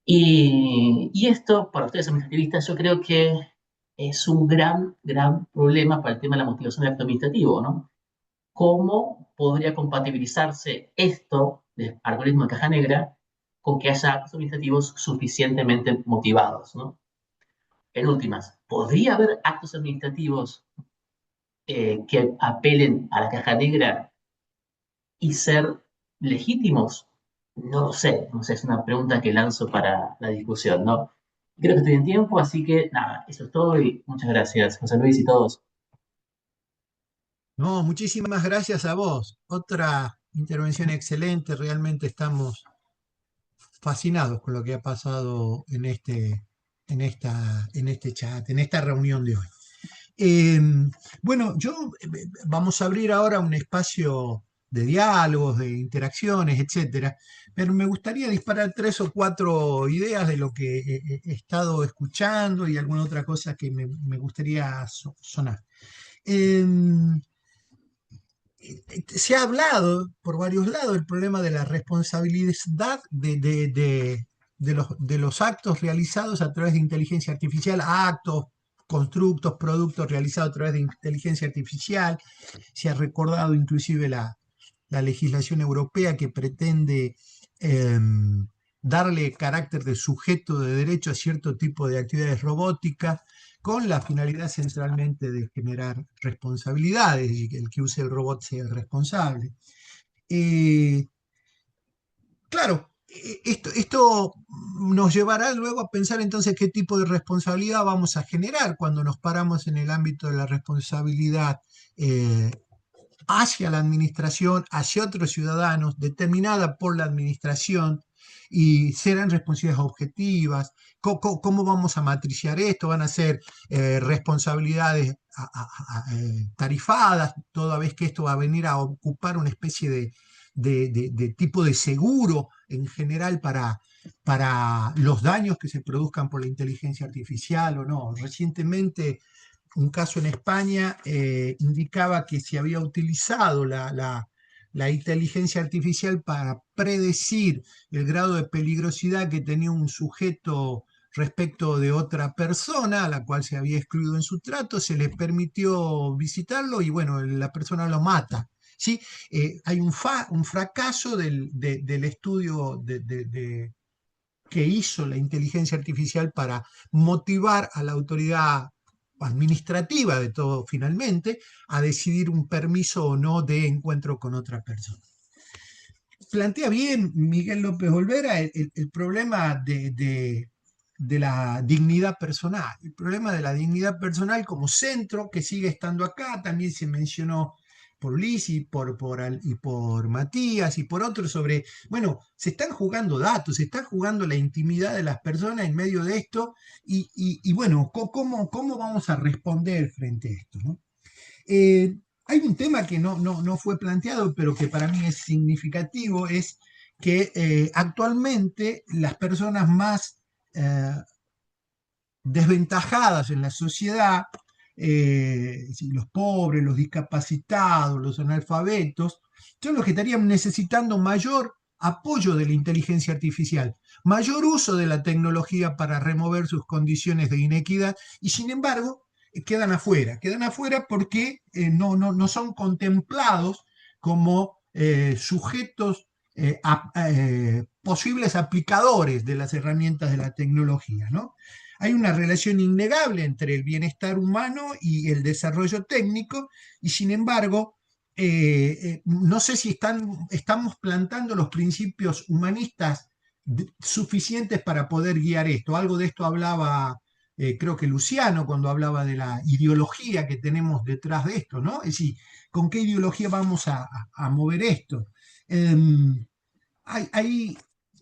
Y esto, para ustedes administrativistas, yo creo que es un gran, gran problema para el tema de la motivación del acto administrativo, ¿no? ¿Cómo podría compatibilizarse esto de algoritmo de caja negra con que haya actos administrativos suficientemente motivados, ¿no? En últimas, ¿podría haber actos administrativos que apelen a la caja negra y ser legítimos? No lo sé, no sé, es una pregunta que lanzo para la discusión, ¿no? Creo que estoy en tiempo, así que nada, eso es todo y muchas gracias, José Luis y todos. No, muchísimas gracias a vos. Otra intervención excelente, realmente estamos fascinados con lo que ha pasado en este chat, en esta reunión de hoy. Bueno, vamos a abrir ahora un espacio de diálogos, de interacciones, etcétera, pero me gustaría disparar 3 o 4 ideas de lo que he estado escuchando y alguna otra cosa que me gustaría sonar. Se ha hablado por varios lados del problema de la responsabilidad de los actos realizados a través de inteligencia artificial, actos, constructos, productos realizados a través de inteligencia artificial. Se ha recordado inclusive la legislación europea que pretende darle carácter de sujeto de derecho a cierto tipo de actividades robóticas, con la finalidad centralmente de generar responsabilidades y que el que use el robot sea el responsable. Claro, esto nos llevará luego a pensar entonces qué tipo de responsabilidad vamos a generar cuando nos paramos en el ámbito de la responsabilidad hacia la administración, hacia otros ciudadanos, determinada por la administración, y serán responsabilidades objetivas. ¿Cómo vamos a matriciar esto? ¿Van a ser responsabilidades tarifadas, toda vez que esto va a venir a ocupar una especie de tipo de seguro en general para los daños que se produzcan por la inteligencia artificial o no? Recientemente, un caso en España indicaba que se había utilizado la inteligencia artificial para predecir el grado de peligrosidad que tenía un sujeto respecto de otra persona a la cual se había excluido en su trato. Se le permitió visitarlo y bueno, la persona lo mata. ¿Sí? Hay un fracaso del estudio que hizo la inteligencia artificial para motivar a la autoridad administrativa de todo finalmente a decidir un permiso o no de encuentro con otra persona. Plantea bien Miguel López Olvera el problema de la dignidad personal, el problema de la dignidad personal como centro que sigue estando acá. También se mencionó por Liz y por Matías y por otros sobre, bueno, se están jugando datos, se está jugando la intimidad de las personas en medio de esto y bueno, ¿cómo vamos a responder frente a esto, ¿no? Hay un tema que no fue planteado, pero que para mí es significativo, es que actualmente las personas más desventajadas en la sociedad, los pobres, los discapacitados, los analfabetos, son los que estarían necesitando mayor apoyo de la inteligencia artificial, mayor uso de la tecnología para remover sus condiciones de inequidad, y sin embargo quedan afuera porque no son contemplados como sujetos posibles aplicadores de las herramientas de la tecnología, ¿no? Hay una relación innegable entre el bienestar humano y el desarrollo técnico, y sin embargo, no sé si estamos plantando los principios humanistas suficientes para poder guiar esto. Algo de esto hablaba, creo que Luciano, cuando hablaba de la ideología que tenemos detrás de esto, ¿no? Es decir, ¿con qué ideología vamos a mover esto?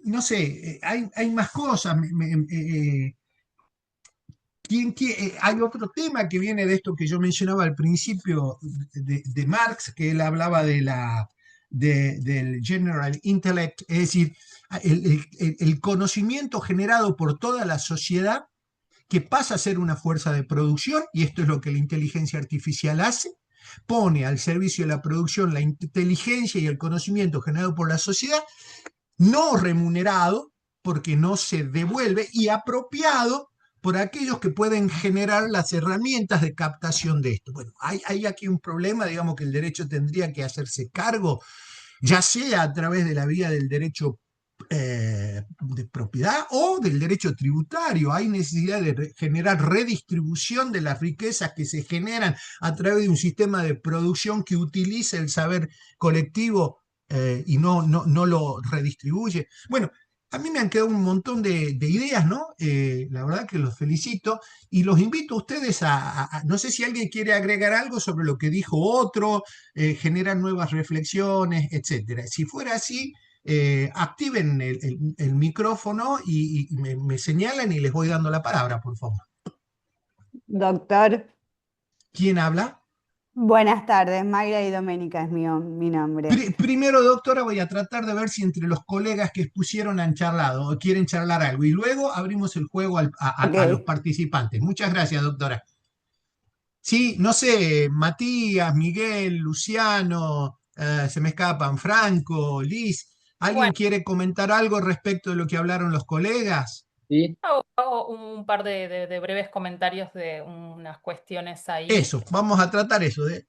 No sé, hay más cosas. Hay otro tema que viene de esto que yo mencionaba al principio de Marx, que él hablaba del general intellect, es decir, el conocimiento generado por toda la sociedad que pasa a ser una fuerza de producción, y esto es lo que la inteligencia artificial hace, pone al servicio de la producción la inteligencia y el conocimiento generado por la sociedad, no remunerado porque no se devuelve, y apropiado por aquellos que pueden generar las herramientas de captación de esto. Bueno, hay aquí un problema, digamos, que el derecho tendría que hacerse cargo, ya sea a través de la vía del derecho de propiedad o del derecho tributario. Hay necesidad de generar redistribución de las riquezas que se generan a través de un sistema de producción que utilice el saber colectivo y no lo redistribuye. Bueno, A mí me han quedado un montón de ideas, ¿no? La verdad que los felicito y los invito a ustedes no sé si alguien quiere agregar algo sobre lo que dijo otro, generar nuevas reflexiones, etcétera. Si fuera así, activen el micrófono y me señalan y les voy dando la palabra, por favor. Doctor, ¿Quién habla? buenas tardes. Mayra y Doménica es mi nombre. Primero, doctora, voy a tratar de ver si entre los colegas que expusieron han charlado o quieren charlar algo. Y luego abrimos el juego a los Ok. participantes. Muchas gracias, doctora. Sí, no sé, Matías, Miguel, Luciano, se me escapan, Franco, Liz. ¿Alguien Bueno, quiere comentar algo respecto de lo que hablaron los colegas? ¿sí? hago un par de breves comentarios de unas cuestiones ahí. Eso, vamos a tratar eso, de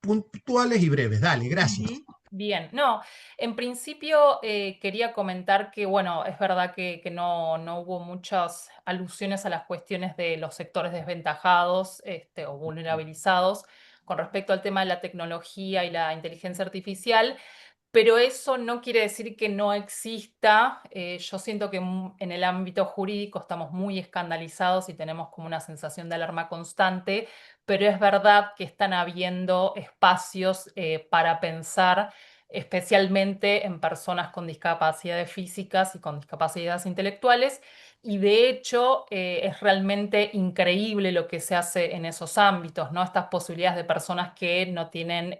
puntuales y breves. Dale, gracias. Ujú. Bien, no, en principio quería comentar que, bueno, es verdad que no hubo muchas alusiones a las cuestiones de los sectores desventajados o vulnerabilizados con respecto al tema de la tecnología y la inteligencia artificial. Pero eso no quiere decir que no exista. Yo siento que en el ámbito jurídico estamos muy escandalizados y tenemos como una sensación de alarma constante, pero es verdad que están habiendo espacios para pensar, especialmente en personas con discapacidades físicas y con discapacidades intelectuales. Y de hecho es realmente increíble lo que se hace en esos ámbitos, ¿no? Estas posibilidades de personas que no tienen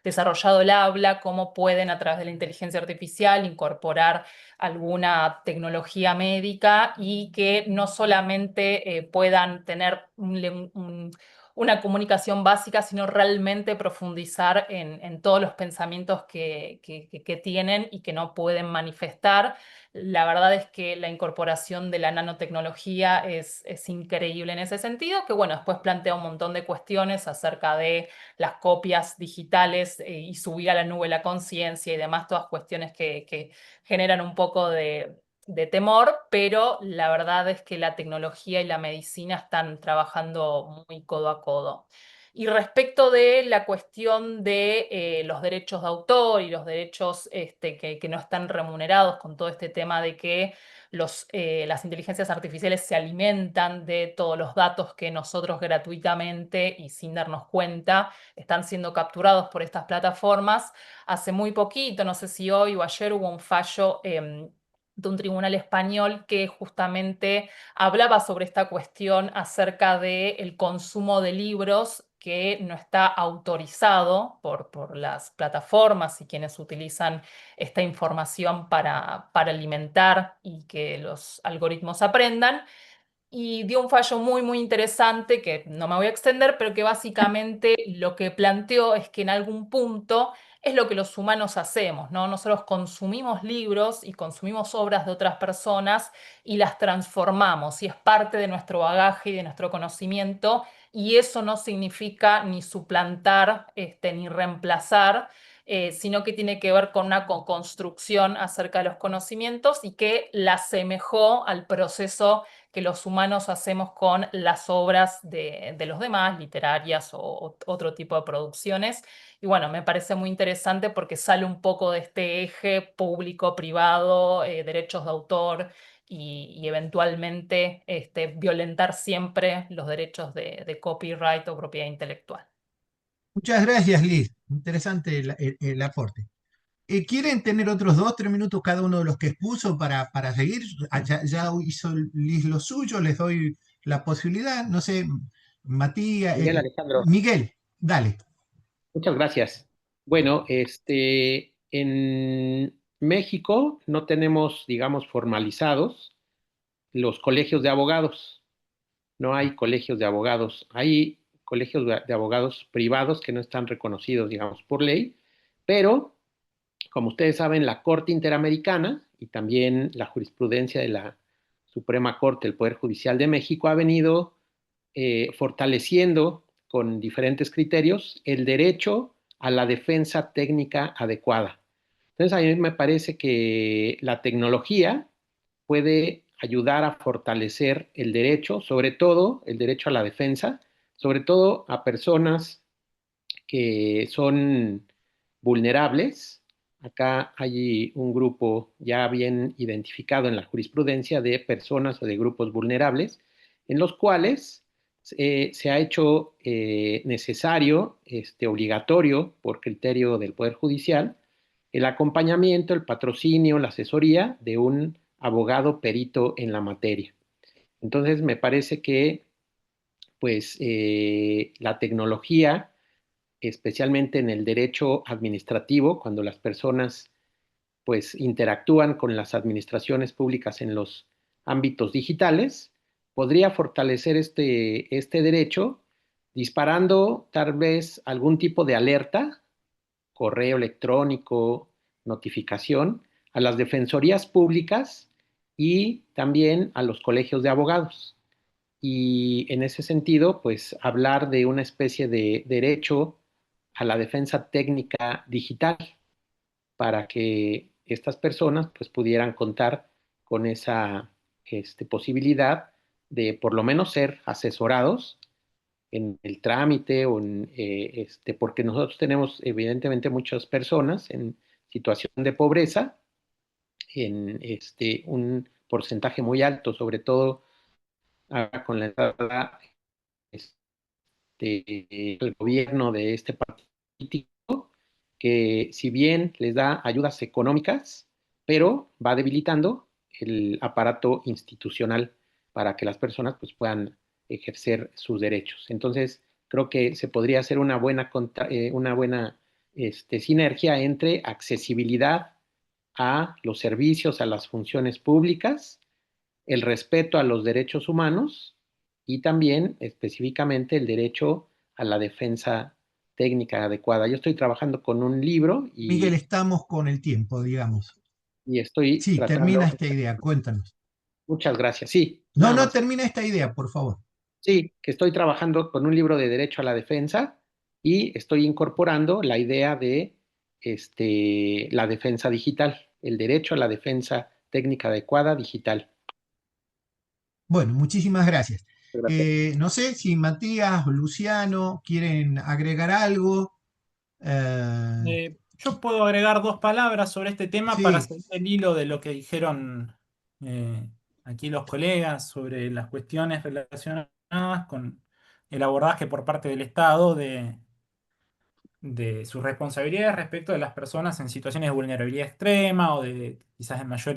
desarrollado el habla, cómo pueden a través de la inteligencia artificial incorporar alguna tecnología médica y que no solamente puedan tener una comunicación básica, sino realmente profundizar en todos los pensamientos que tienen y que no pueden manifestar. La verdad es que la incorporación de la nanotecnología es increíble en ese sentido, que bueno, después plantea un montón de cuestiones acerca de las copias digitales y subir a la nube la conciencia y demás, todas cuestiones que generan un poco de temor, pero la verdad es que la tecnología y la medicina están trabajando muy codo a codo. Y respecto de la cuestión de los derechos de autor y los derechos que no están remunerados con todo este tema de que las inteligencias artificiales se alimentan de todos los datos que nosotros gratuitamente y sin darnos cuenta están siendo capturados por estas plataformas. Hace muy poquito, no sé si hoy o ayer, hubo un fallo de un tribunal español que justamente hablaba sobre esta cuestión acerca del consumo de libros que no está autorizado por las plataformas y quienes utilizan esta información para alimentar y que los algoritmos aprendan. Y dio un fallo muy, muy interesante que no me voy a extender, pero que básicamente lo que planteó es que en algún punto es lo que los humanos hacemos, ¿no? Nosotros consumimos libros y consumimos obras de otras personas y las transformamos y es parte de nuestro bagaje y de nuestro conocimiento y eso no significa ni suplantar ni reemplazar. Sino que tiene que ver con una construcción acerca de los conocimientos y que la asemejó al proceso que los humanos hacemos con las obras de los demás, literarias o otro tipo de producciones. Y bueno, me parece muy interesante porque sale un poco de este eje público-privado, derechos de autor y eventualmente violentar siempre los derechos de copyright o propiedad intelectual. Muchas gracias, Liz. Interesante el aporte. ¿Quieren tener otros 2, 3 minutos cada uno de los que expuso para seguir? Ya hizo Liz lo suyo, les doy la posibilidad. No sé, Matías, Miguel Alejandro, Miguel, dale. muchas gracias. Bueno, en México no tenemos, digamos, formalizados los colegios de abogados. No hay colegios de abogados. Hay colegios de abogados privados que no están reconocidos, digamos, por ley, pero como ustedes saben, la Corte Interamericana y también la jurisprudencia de la Suprema Corte del Poder Judicial de México ha venido fortaleciendo con diferentes criterios el derecho a la defensa técnica adecuada. Entonces, a mí me parece que la tecnología puede ayudar a fortalecer el derecho, sobre todo el derecho a la defensa, sobre todo a personas que son vulnerables acá hay un grupo ya bien identificado en la jurisprudencia de personas o de grupos vulnerables, en los cuales se ha hecho necesario, obligatorio por criterio del Poder Judicial, el acompañamiento, el patrocinio, la asesoría de un abogado perito en la materia. Entonces, me parece que pues, la tecnología, especialmente en el derecho administrativo, cuando las personas pues interactúan con las administraciones públicas en los ámbitos digitales, podría fortalecer este derecho disparando tal vez algún tipo de alerta, correo electrónico, notificación, a las defensorías públicas y también a los colegios de abogados. Y en ese sentido, pues hablar de una especie de derecho a la defensa técnica digital para que estas personas pues pudieran contar con esa posibilidad de por lo menos ser asesorados en el trámite o porque nosotros tenemos evidentemente muchas personas en situación de pobreza, en un porcentaje muy alto, sobre todo con la entrada el gobierno de este partido político, que si bien les da ayudas económicas, pero va debilitando el aparato institucional para que las personas pues, puedan ejercer sus derechos. Entonces, creo que se podría hacer una buena sinergia entre accesibilidad a los servicios, a las funciones públicas, el respeto a los derechos humanos y también específicamente el derecho a la defensa técnica adecuada. Yo estoy trabajando con un libro Miguel, estamos con el tiempo, digamos. y estoy Sí, termina tratando. esta idea, cuéntanos. Muchas gracias. Sí, No, nada no, más. termina esta idea, por favor. Sí, que estoy trabajando con un libro de derecho a la defensa y estoy incorporando la idea de la defensa digital, el derecho a la defensa técnica adecuada digital. Bueno, muchísimas gracias. Gracias. No sé si Matías o Luciano quieren agregar algo. Yo puedo agregar dos palabras sobre este tema para Sí, seguir el hilo de lo que dijeron eh, aquí los colegas sobre las cuestiones relacionadas con el abordaje por parte del Estado de sus responsabilidades respecto de las personas en situaciones de vulnerabilidad extrema o de quizás de mayor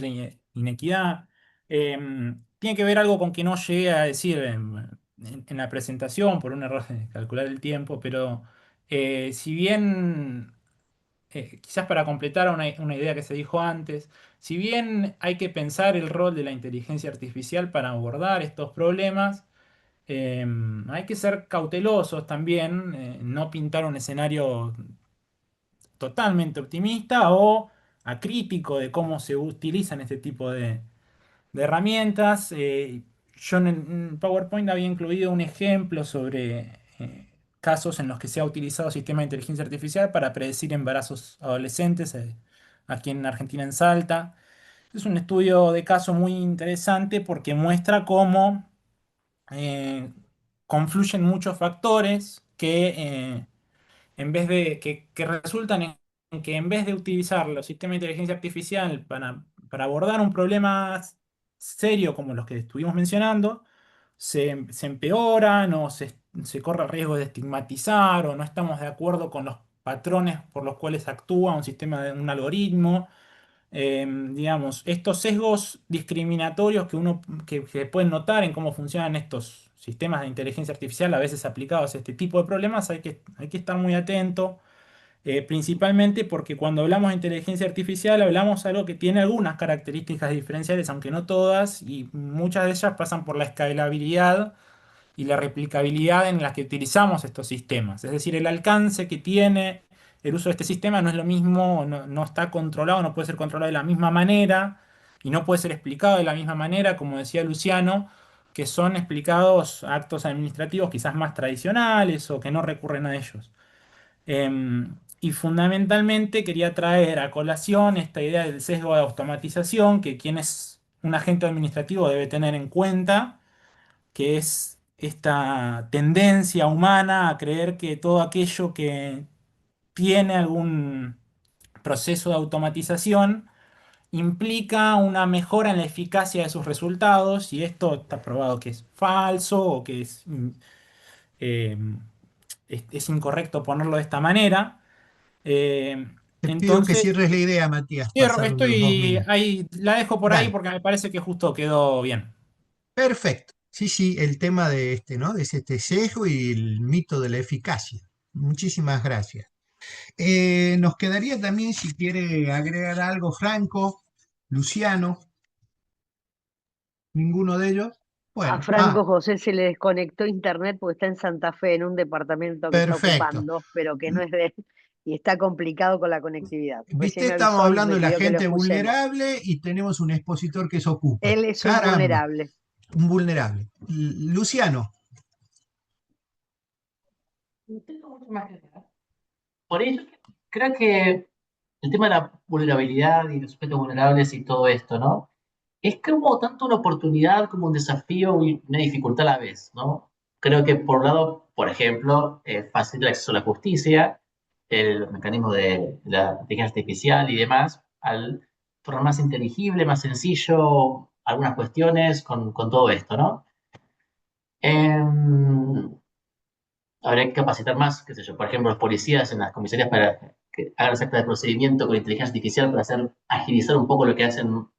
inequidad. Tiene que ver algo con que no llegué a decir en la presentación por un error de calcular el tiempo, pero si bien quizás para completar una idea que se dijo antes, si bien hay que pensar el rol de la inteligencia artificial para abordar estos problemas, hay que ser cautelosos también, no pintar un escenario totalmente optimista o acrítico de cómo se utilizan este tipo de herramientas. Yo en PowerPoint había incluido un ejemplo sobre casos en los que se ha utilizado sistema de inteligencia artificial para predecir embarazos adolescentes, aquí en Argentina, en Salta. Es un estudio de caso muy interesante porque muestra cómo eh, confluyen muchos factores en vez de, que resultan en que en vez de utilizar los sistemas de inteligencia artificial para abordar un problema serio como los que estuvimos mencionando, se empeoran o se corre el riesgo de estigmatizar o no estamos de acuerdo con los patrones por los cuales actúa un sistema de un algoritmo. Digamos, estos sesgos discriminatorios que se pueden notar en cómo funcionan estos sistemas de inteligencia artificial, a veces aplicados a este tipo de problemas, hay que estar muy atento, principalmente porque cuando hablamos de inteligencia artificial hablamos de algo que tiene algunas características diferenciales, aunque no todas, y muchas de ellas pasan por la escalabilidad y la replicabilidad en la que utilizamos estos sistemas. Es decir, el alcance que tiene el uso de este sistema no es lo mismo, no está controlado, no puede ser controlado de la misma manera y no puede ser explicado de la misma manera, como decía Luciano, que son explicados actos administrativos quizás más tradicionales o que no recurren a ellos. Y fundamentalmente quería traer a colación esta idea del sesgo de automatización que quien es un agente administrativo debe tener en cuenta, que es esta tendencia humana a creer que todo aquello que tiene algún proceso de automatización implica una mejora en la eficacia de sus resultados, y esto está probado que es falso o que eh, es incorrecto ponerlo de esta manera. Eh, Te pido que entonces, cierres la idea, Matías. cierro, Pasaron los 2 estoy minutos. ahí, la dejo por ahí Dale. porque me parece que justo quedó bien. Perfecto. Sí, sí, el tema de este, ¿no? De este sesgo y el mito de la eficacia. Muchísimas gracias. Nos quedaría también, si quiere agregar algo, Franco, Luciano, ninguno de ellos. A Bueno, Franco José se le desconectó internet porque está en Santa Fe, en un departamento que está perfecto. ocupando, pero que no es de él, y está complicado con la conectividad. Recién Viste, me estamos avisó y hablando me de la pidió que lo gente escuchemos. vulnerable y tenemos un expositor que se ocupa. Él es un Caramba, vulnerable. un vulnerable. Luciano, No tengo mucho más que agregar. Por ello, creo que el tema de la vulnerabilidad y los sujetos vulnerables y todo esto, ¿no? Es como tanto una oportunidad como un desafío y una dificultad a la vez, ¿no? Creo que por un lado, por ejemplo, facilita el acceso a la justicia, los mecanismos de la inteligencia artificial y demás, al tornar más inteligible, más sencillo algunas cuestiones con todo esto, ¿no? Em, Habría que capacitar más, qué sé yo, por ejemplo, los policías en las comisarías para que hagan los actas de procedimiento con inteligencia artificial para agilizar un poco lo que hacen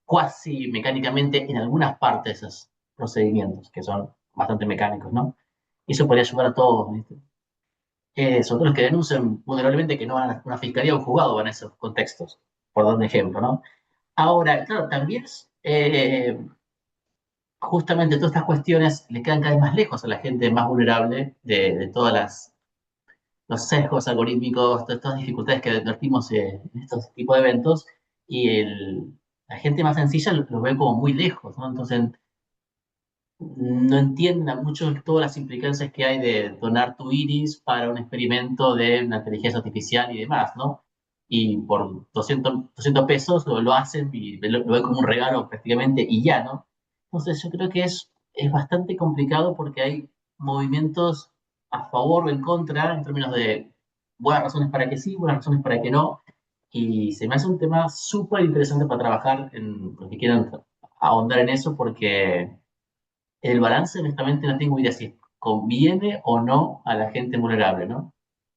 cuasi mecánicamente en algunas partes de esos procedimientos, que son bastante mecánicos, ¿no? Y eso podría ayudar a todos, ¿viste? Sobre todo los que denuncian vulnerablemente que no van a una fiscalía o un juzgado, van a esos contextos, por dar un ejemplo, ¿no? Ahora, claro, también justamente todas estas cuestiones le quedan cada vez más lejos a la gente más vulnerable de todas los sesgos algorítmicos, todas estas dificultades que advertimos en estos tipos de eventos, y la gente más sencilla lo ve como muy lejos, ¿no? Entonces no entienden mucho todas las implicancias que hay de donar tu iris para un experimento de una inteligencia artificial y demás, ¿no? Y por 200 pesos lo hacen y lo ven como un regalo prácticamente y ya, ¿no? Entonces yo creo que es bastante complicado porque hay movimientos a favor o en contra en términos de buenas razones para que sí, buenas razones para que no. Y se me hace un tema súper interesante para trabajar en los que quieran ahondar en eso porque el balance, honestamente, no tengo idea si conviene o no a la gente vulnerable, ¿no?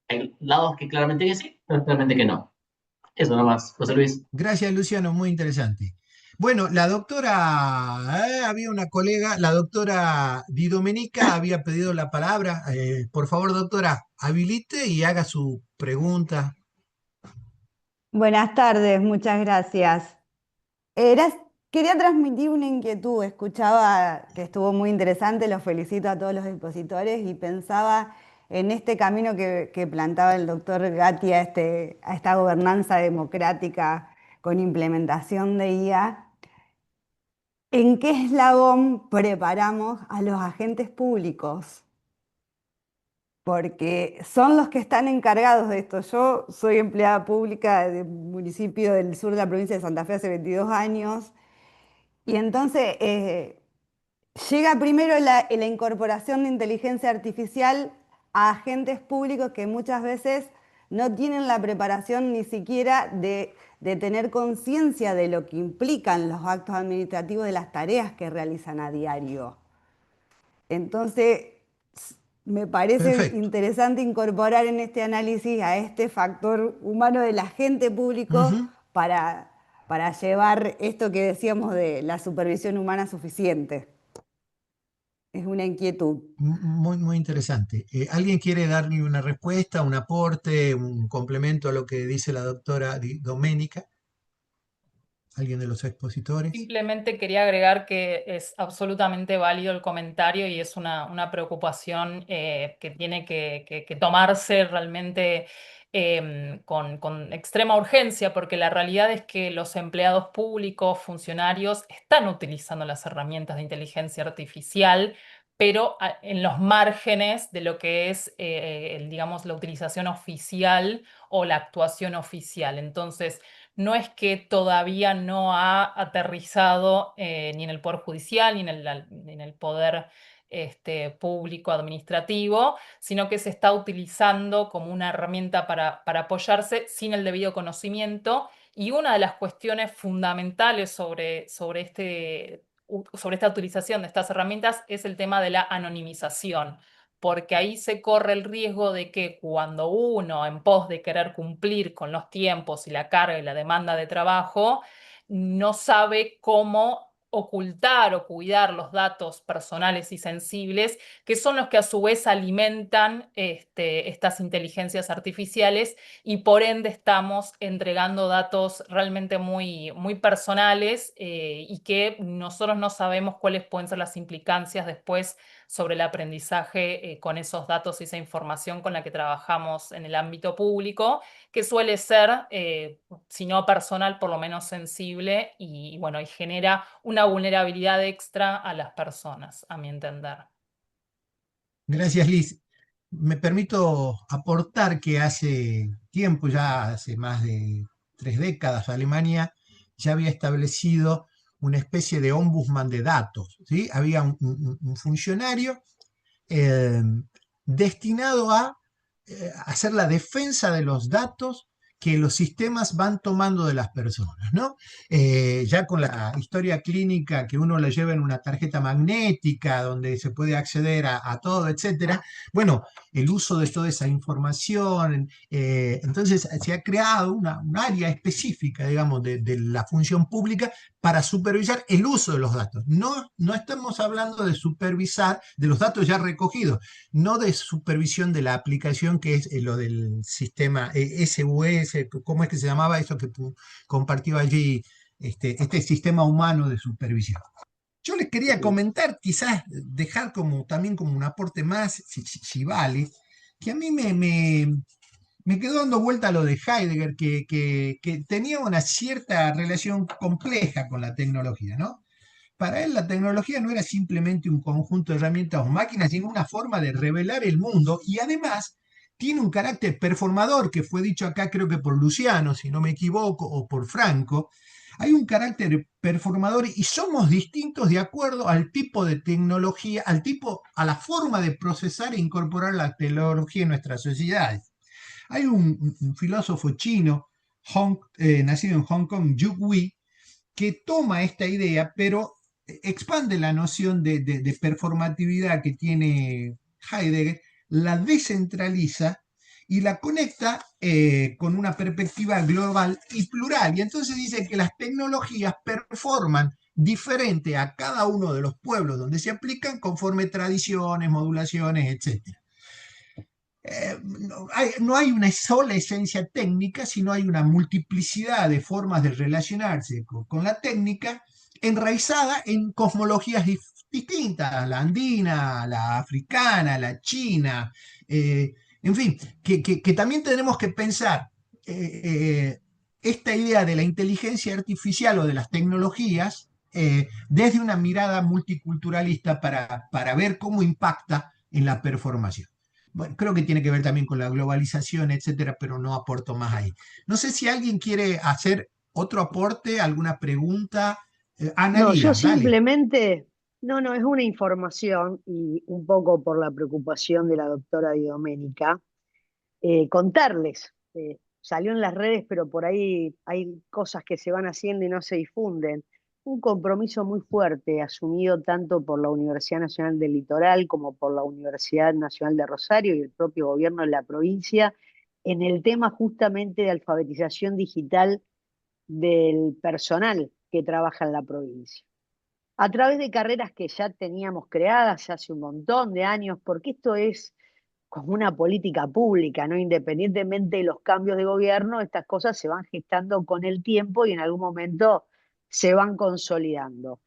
Hay lados que claramente que sí, pero claramente que no. Eso nomás, José Luis. gracias Luciano, muy interesante. Bueno, la doctora, había una colega, la doctora Di Domenica había pedido la palabra. Por favor, doctora, habilite y haga su pregunta. Buenas tardes, muchas gracias. Era- Quería transmitir una inquietud, escuchaba que estuvo muy interesante, los felicito a todos los expositores y pensaba en este camino que plantaba el doctor Gatti a esta gobernanza democrática con implementación de IA. ¿En qué eslabón preparamos a los agentes públicos? Porque son los que están encargados de esto. Yo soy empleada pública del municipio del sur de la provincia de Santa Fe hace 22 años y entonces llega primero la incorporación de inteligencia artificial a agentes públicos que muchas veces no tienen la preparación ni siquiera de tener conciencia de lo que implican los actos administrativos de las tareas que realizan a diario. Entonces, me parece Perfecto. interesante incorporar en este análisis a este factor humano del agente público Ujú. para llevar esto que decíamos de la supervisión humana suficiente. Es una inquietud. Muy, muy interesante. ¿Alguien quiere darle una respuesta, un aporte, un complemento a lo que dice la doctora Doménica? ¿Alguien de los expositores? Simplemente quería agregar que es absolutamente válido el comentario y es una preocupación que tiene que tomarse realmente con extrema urgencia, porque la realidad es que los empleados públicos, funcionarios, están utilizando las herramientas de inteligencia artificial, pero en los márgenes de lo que es, digamos, la utilización oficial o la actuación oficial. Entonces, no es que todavía no ha aterrizado ni en el Poder Judicial ni en el Poder público administrativo, sino que se está utilizando como una herramienta para apoyarse sin el debido conocimiento. Y una de las cuestiones fundamentales sobre esta utilización de estas herramientas es el tema de la anonimización, porque ahí se corre el riesgo de que cuando uno, en pos de querer cumplir con los tiempos y la carga y la demanda de trabajo, no sabe cómo ocultar o cuidar los datos personales y sensibles, que son los que a su vez alimentan estas inteligencias artificiales, y por ende estamos entregando datos realmente muy, muy personales, y que nosotros no sabemos cuáles pueden ser las implicancias después sobre el aprendizaje con esos datos y esa información con la que trabajamos en el ámbito público, que suele ser, si no personal, por lo menos sensible, y bueno, y genera una vulnerabilidad extra a las personas, a mi entender. Gracias, Liz. Me permito aportar que hace tiempo, ya hace más de 3 décadas, Alemania ya había establecido una especie de ombudsman de datos, ¿sí? Había un funcionario destinado a hacer la defensa de los datos que los sistemas van tomando de las personas, ¿no? Ya con la historia clínica que uno la lleva en una tarjeta magnética donde se puede acceder a todo, etcétera. Bueno, el uso de toda esa información, entonces se ha creado un área específica, digamos, de la función pública para supervisar el uso de los datos. No estamos hablando de supervisar de los datos ya recogidos, no de supervisión de la aplicación, que es lo del sistema SUS, ¿cómo es que se llamaba eso que compartió allí este sistema humano de supervisión? Yo les quería comentar, quizás dejar también como un aporte más, si vale, que a mí me quedó dando vuelta a lo de Heidegger, que tenía una cierta relación compleja con la tecnología, ¿no? Para él la tecnología no era simplemente un conjunto de herramientas o máquinas, sino una forma de revelar el mundo, y además tiene un carácter performador, que fue dicho acá creo que por Luciano, si no me equivoco, o por Franco. Hay un carácter performador y somos distintos de acuerdo al tipo de tecnología, a la forma de procesar e incorporar la tecnología en nuestras sociedades. Hay un filósofo chino, nacido en Hong Kong, Yu Hui, que toma esta idea, pero expande la noción de performatividad que tiene Heidegger, la descentraliza y la conecta con una perspectiva global y plural. Y entonces dice que las tecnologías performan diferente a cada uno de los pueblos donde se aplican conforme tradiciones, modulaciones, etc. No hay una sola esencia técnica, sino hay una multiplicidad de formas de relacionarse con la técnica, enraizada en cosmologías distintas, la andina, la africana, la china, en fin, que también tenemos que pensar esta idea de la inteligencia artificial o de las tecnologías desde una mirada multiculturalista para ver cómo impacta en la performación. Bueno, creo que tiene que ver también con la globalización, etcétera, pero no aporto más ahí. No sé si alguien quiere hacer otro aporte, alguna pregunta. No, yo Analía, dale. simplemente, no, es una información y un poco por la preocupación de la doctora Doménica, contarles, salió en las redes, pero por ahí hay cosas que se van haciendo y no se difunden. Un compromiso muy fuerte asumido tanto por la Universidad Nacional del Litoral como por la Universidad Nacional de Rosario y el propio gobierno de la provincia en el tema justamente de alfabetización digital del personal que trabaja en la provincia. A través de carreras que ya teníamos creadas hace un montón de años, porque esto es como una política pública, ¿no? Independientemente de los cambios de gobierno, estas cosas se van gestando con el tiempo y en algún momento se van consolidando.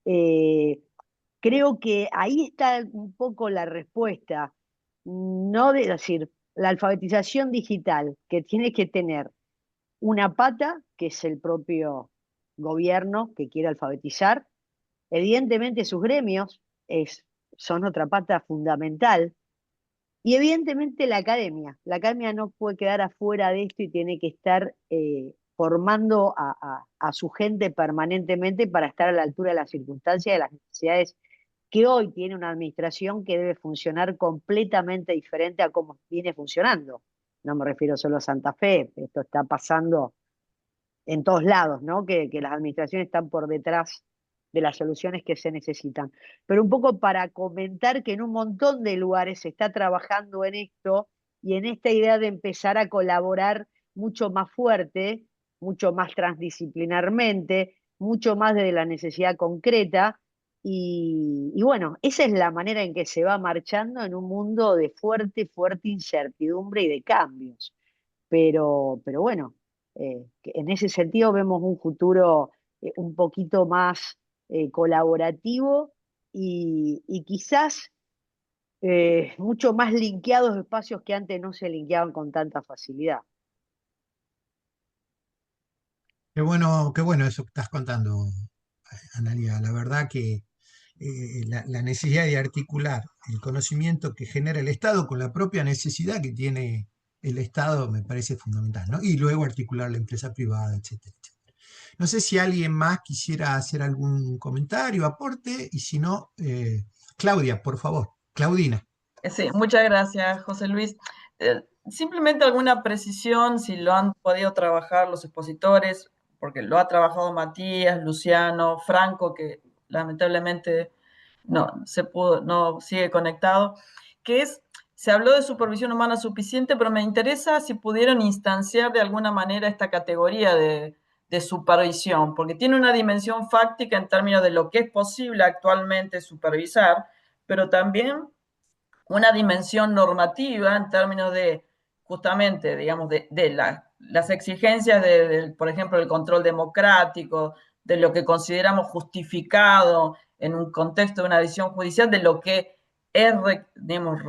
Creo que ahí está un poco la respuesta, no de decir, la alfabetización digital que tiene que tener una pata, que es el propio gobierno que quiere alfabetizar, evidentemente sus gremios son otra pata fundamental, y evidentemente la academia. La academia no puede quedar afuera de esto y tiene que estar formando a su gente permanentemente para estar a la altura de las circunstancias y de las necesidades que hoy tiene una administración que debe funcionar completamente diferente a cómo viene funcionando. No me refiero solo a Santa Fe, esto está pasando en todos lados, ¿no? Que las administraciones están por detrás de las soluciones que se necesitan. Pero un poco para comentar que en un montón de lugares se está trabajando en esto y en esta idea de empezar a colaborar mucho más fuerte, mucho más transdisciplinarmente, mucho más desde la necesidad concreta. Y bueno, esa es la manera en que se va marchando en un mundo de fuerte incertidumbre y de cambios. Pero bueno, que en ese sentido vemos un futuro un poquito más colaborativo y quizás mucho más linkeados espacios que antes no se linkeaban con tanta facilidad. Qué bueno eso que estás contando, Analia. La verdad que la necesidad de articular el conocimiento que genera el Estado con la propia necesidad que tiene el Estado me parece fundamental, ¿no? Y luego articular la empresa privada, etcétera, etcétera. No sé si alguien más quisiera hacer algún comentario, aporte, y si no, Claudia, por favor. Claudina. Sí, muchas gracias, José Luis. Simplemente alguna precisión, si lo han podido trabajar los expositores, porque lo ha trabajado Matías, Luciano, Franco, que lamentablemente no sigue conectado, se habló de supervisión humana suficiente, pero me interesa si pudieron instanciar de alguna manera esta categoría de supervisión, porque tiene una dimensión fáctica en términos de lo que es posible actualmente supervisar, pero también una dimensión normativa en términos de, justamente, digamos, las exigencias por ejemplo, del control democrático, de lo que consideramos justificado en un contexto de una decisión judicial, de lo que es, digamos,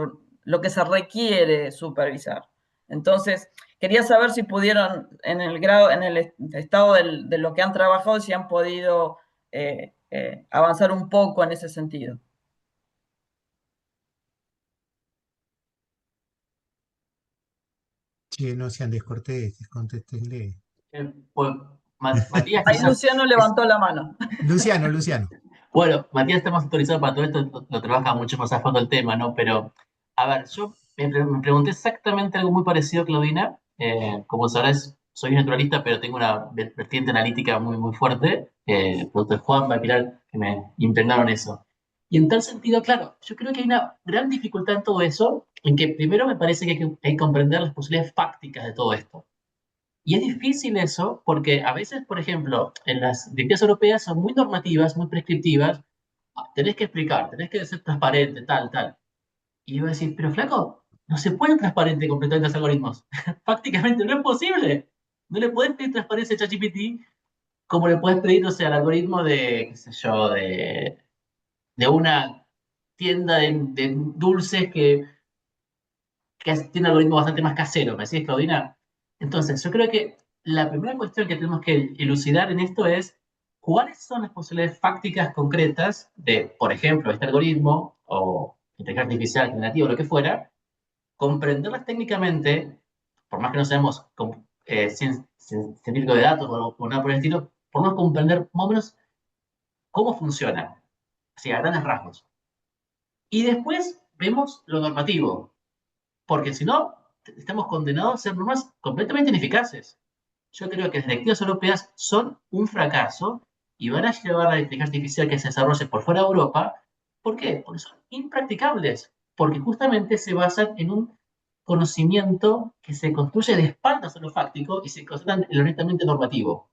lo que se requiere supervisar. Entonces, quería saber si pudieron, en el estado de lo que han trabajado, si han podido avanzar un poco en ese sentido. Sí, no sean descorteses, contéstenle. Pues, Matías, Ahí quizás. Luciano levantó la mano. Luciano. Bueno, Matías está más autorizado para todo esto, lo trabaja mucho más a fondo el tema, ¿no? Pero, a ver, yo me pregunté exactamente algo muy parecido a Claudina. Como sabrás, soy naturalista, pero tengo una vertiente analítica muy fuerte. Producto de Juan, Pilar, que me impregnaron eso. Y en tal sentido, claro, yo creo que hay una gran dificultad en todo eso, en que primero me parece que hay que comprender las posibilidades fácticas de todo esto. Y es difícil eso porque a veces, por ejemplo, en las directivas europeas son muy normativas, muy prescriptivas. Tenés que explicar, tenés que ser transparente, tal. Y yo voy a decir, pero flaco, no se puede transparente completamente los algoritmos. Prácticamente no es posible. No le puedes pedir transparencia a ChatGPT como le puedes pedir, no sé, al algoritmo de, qué sé yo, de una tienda de dulces que tiene un algoritmo bastante más casero. ¿Me decís, Claudina? Entonces, yo creo que la primera cuestión que tenemos que elucidar en esto es cuáles son las posibilidades fácticas concretas de, por ejemplo, este algoritmo o inteligencia artificial generativa o lo que fuera, comprenderlas técnicamente, por más que no seamos científicos de datos o nada por el estilo, por no comprender más o menos cómo funciona, así a grandes rasgos. Y después vemos lo normativo, porque si no, estamos condenados a ser normas completamente ineficaces. Yo creo que las directivas europeas son un fracaso y van a llevar a la inteligencia artificial que se desarrolle por fuera de Europa. ¿Por qué? Porque son impracticables, porque justamente se basan en un conocimiento que se construye de espaldas a lo fáctico y se concentran en lo honestamente normativo.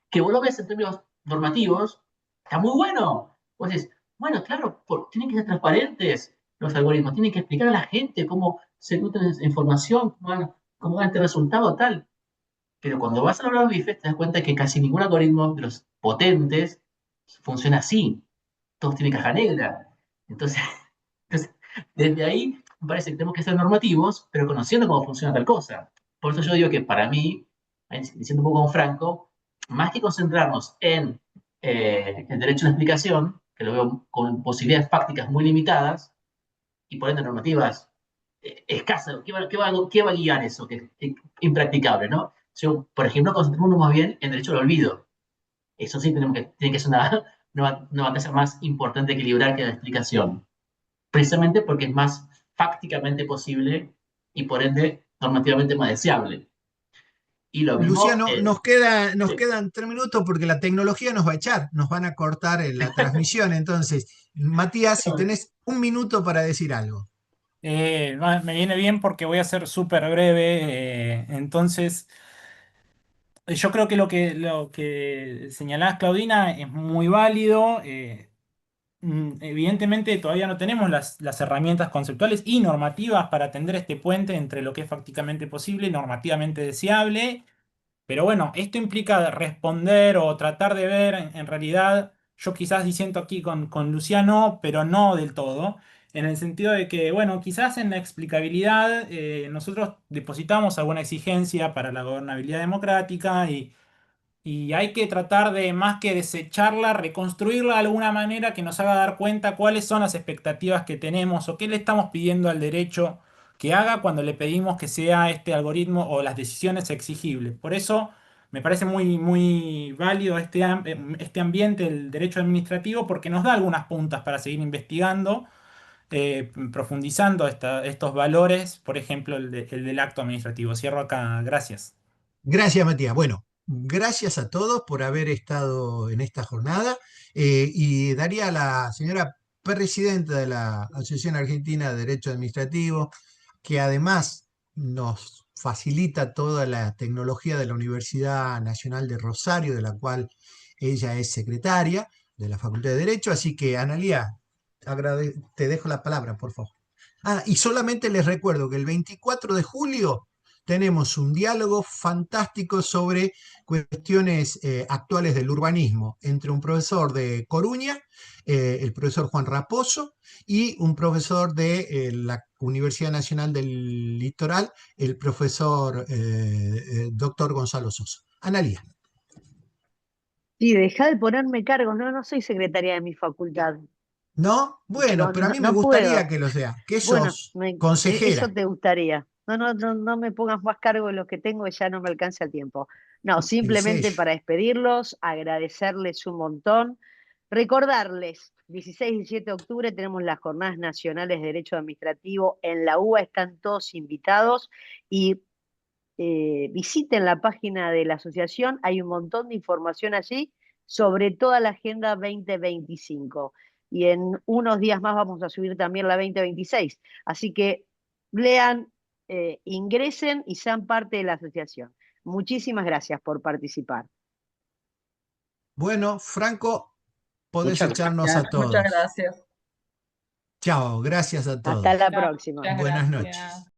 Que vos lo ves en términos normativos, está muy bueno. Vos decís, bueno, claro, tienen que ser transparentes los algoritmos, tienen que explicar a la gente cómo se nutre esa información, cómo dan este resultado, tal. Pero cuando vas a hablar de bifes, te das cuenta que casi ningún algoritmo de los potentes funciona así. Todos tienen caja negra. Entonces, desde ahí me parece que tenemos que ser normativos, pero conociendo cómo funciona tal cosa. Por eso yo digo que para mí, diciendo un poco como Franco, más que concentrarnos en el derecho a la explicación, que lo veo con posibilidades fácticas muy limitadas, y por ende normativas escasas, ¿qué va a guiar eso? Que es impracticable, ¿no? Yo, por ejemplo, concentrémonos más bien en derecho al olvido. Eso sí, tiene que ser una batalla más importante que librar que la explicación, precisamente porque es más fácticamente posible y por ende normativamente más deseable. Y lo mismo, Luciano, nos sí. quedan 3 minutos porque la tecnología nos va a echar, nos van a cortar la transmisión. Entonces, Matías, si tenés 1 minuto para decir algo. Me viene bien porque voy a ser súper breve. Entonces, yo creo que lo que señalás, Claudina, es muy válido. Evidentemente todavía no tenemos las herramientas conceptuales y normativas para tender este puente entre lo que es fácticamente posible y normativamente deseable. Pero bueno, esto implica responder o tratar de ver en realidad, yo quizás disiento aquí con Luciano, pero no del todo, en el sentido de que, bueno, quizás en la explicabilidad nosotros depositamos alguna exigencia para la gobernabilidad democrática y hay que tratar de, más que desecharla, reconstruirla de alguna manera que nos haga dar cuenta cuáles son las expectativas que tenemos o qué le estamos pidiendo al derecho que haga cuando le pedimos que sea este algoritmo o las decisiones exigibles. Por eso me parece muy, muy válido este ambiente del derecho administrativo porque nos da algunas puntas para seguir investigando, profundizando estos valores, por ejemplo, el del acto administrativo. Cierro acá. Gracias. Gracias, Matías. Bueno, gracias a todos por haber estado en esta jornada. Y daría a la señora presidenta de la Asociación Argentina de Derecho Administrativo, que además nos facilita toda la tecnología de la Universidad Nacional de Rosario, de la cual ella es secretaria de la Facultad de Derecho. Así que, Analía, te dejo la palabra, por favor. Y solamente les recuerdo que el 24 de julio tenemos un diálogo fantástico sobre cuestiones actuales del urbanismo entre un profesor de Coruña, el profesor Juan Raposo, y un profesor de la Universidad Nacional del Litoral, el profesor doctor Gonzalo Sosa. Analía. Sí, deja de ponerme cargos, no soy secretaria de mi facultad. ¿No? Bueno, pero a mí me No gustaría puedo. que lo sea, que Bueno, sos consejera. eso te gustaría. No me pongas más cargo de lo que tengo, que ya no me alcanza el tiempo. No, El simplemente sello. para despedirlos, agradecerles un montón, recordarles, 16 y 17 de octubre tenemos las Jornadas Nacionales de Derecho Administrativo en la UBA, están todos invitados y visiten la página de la asociación, hay un montón de información allí sobre toda la Agenda 2025. Y en unos días más vamos a subir también la 2026. Así que lean, ingresen y sean parte de la asociación. Muchísimas gracias por participar. Bueno, Franco, podés Muchas echarnos a gracias. Muchas todos. gracias. Chao, gracias a Hasta todos. la Chao, próxima. muchas Buenas gracias. noches.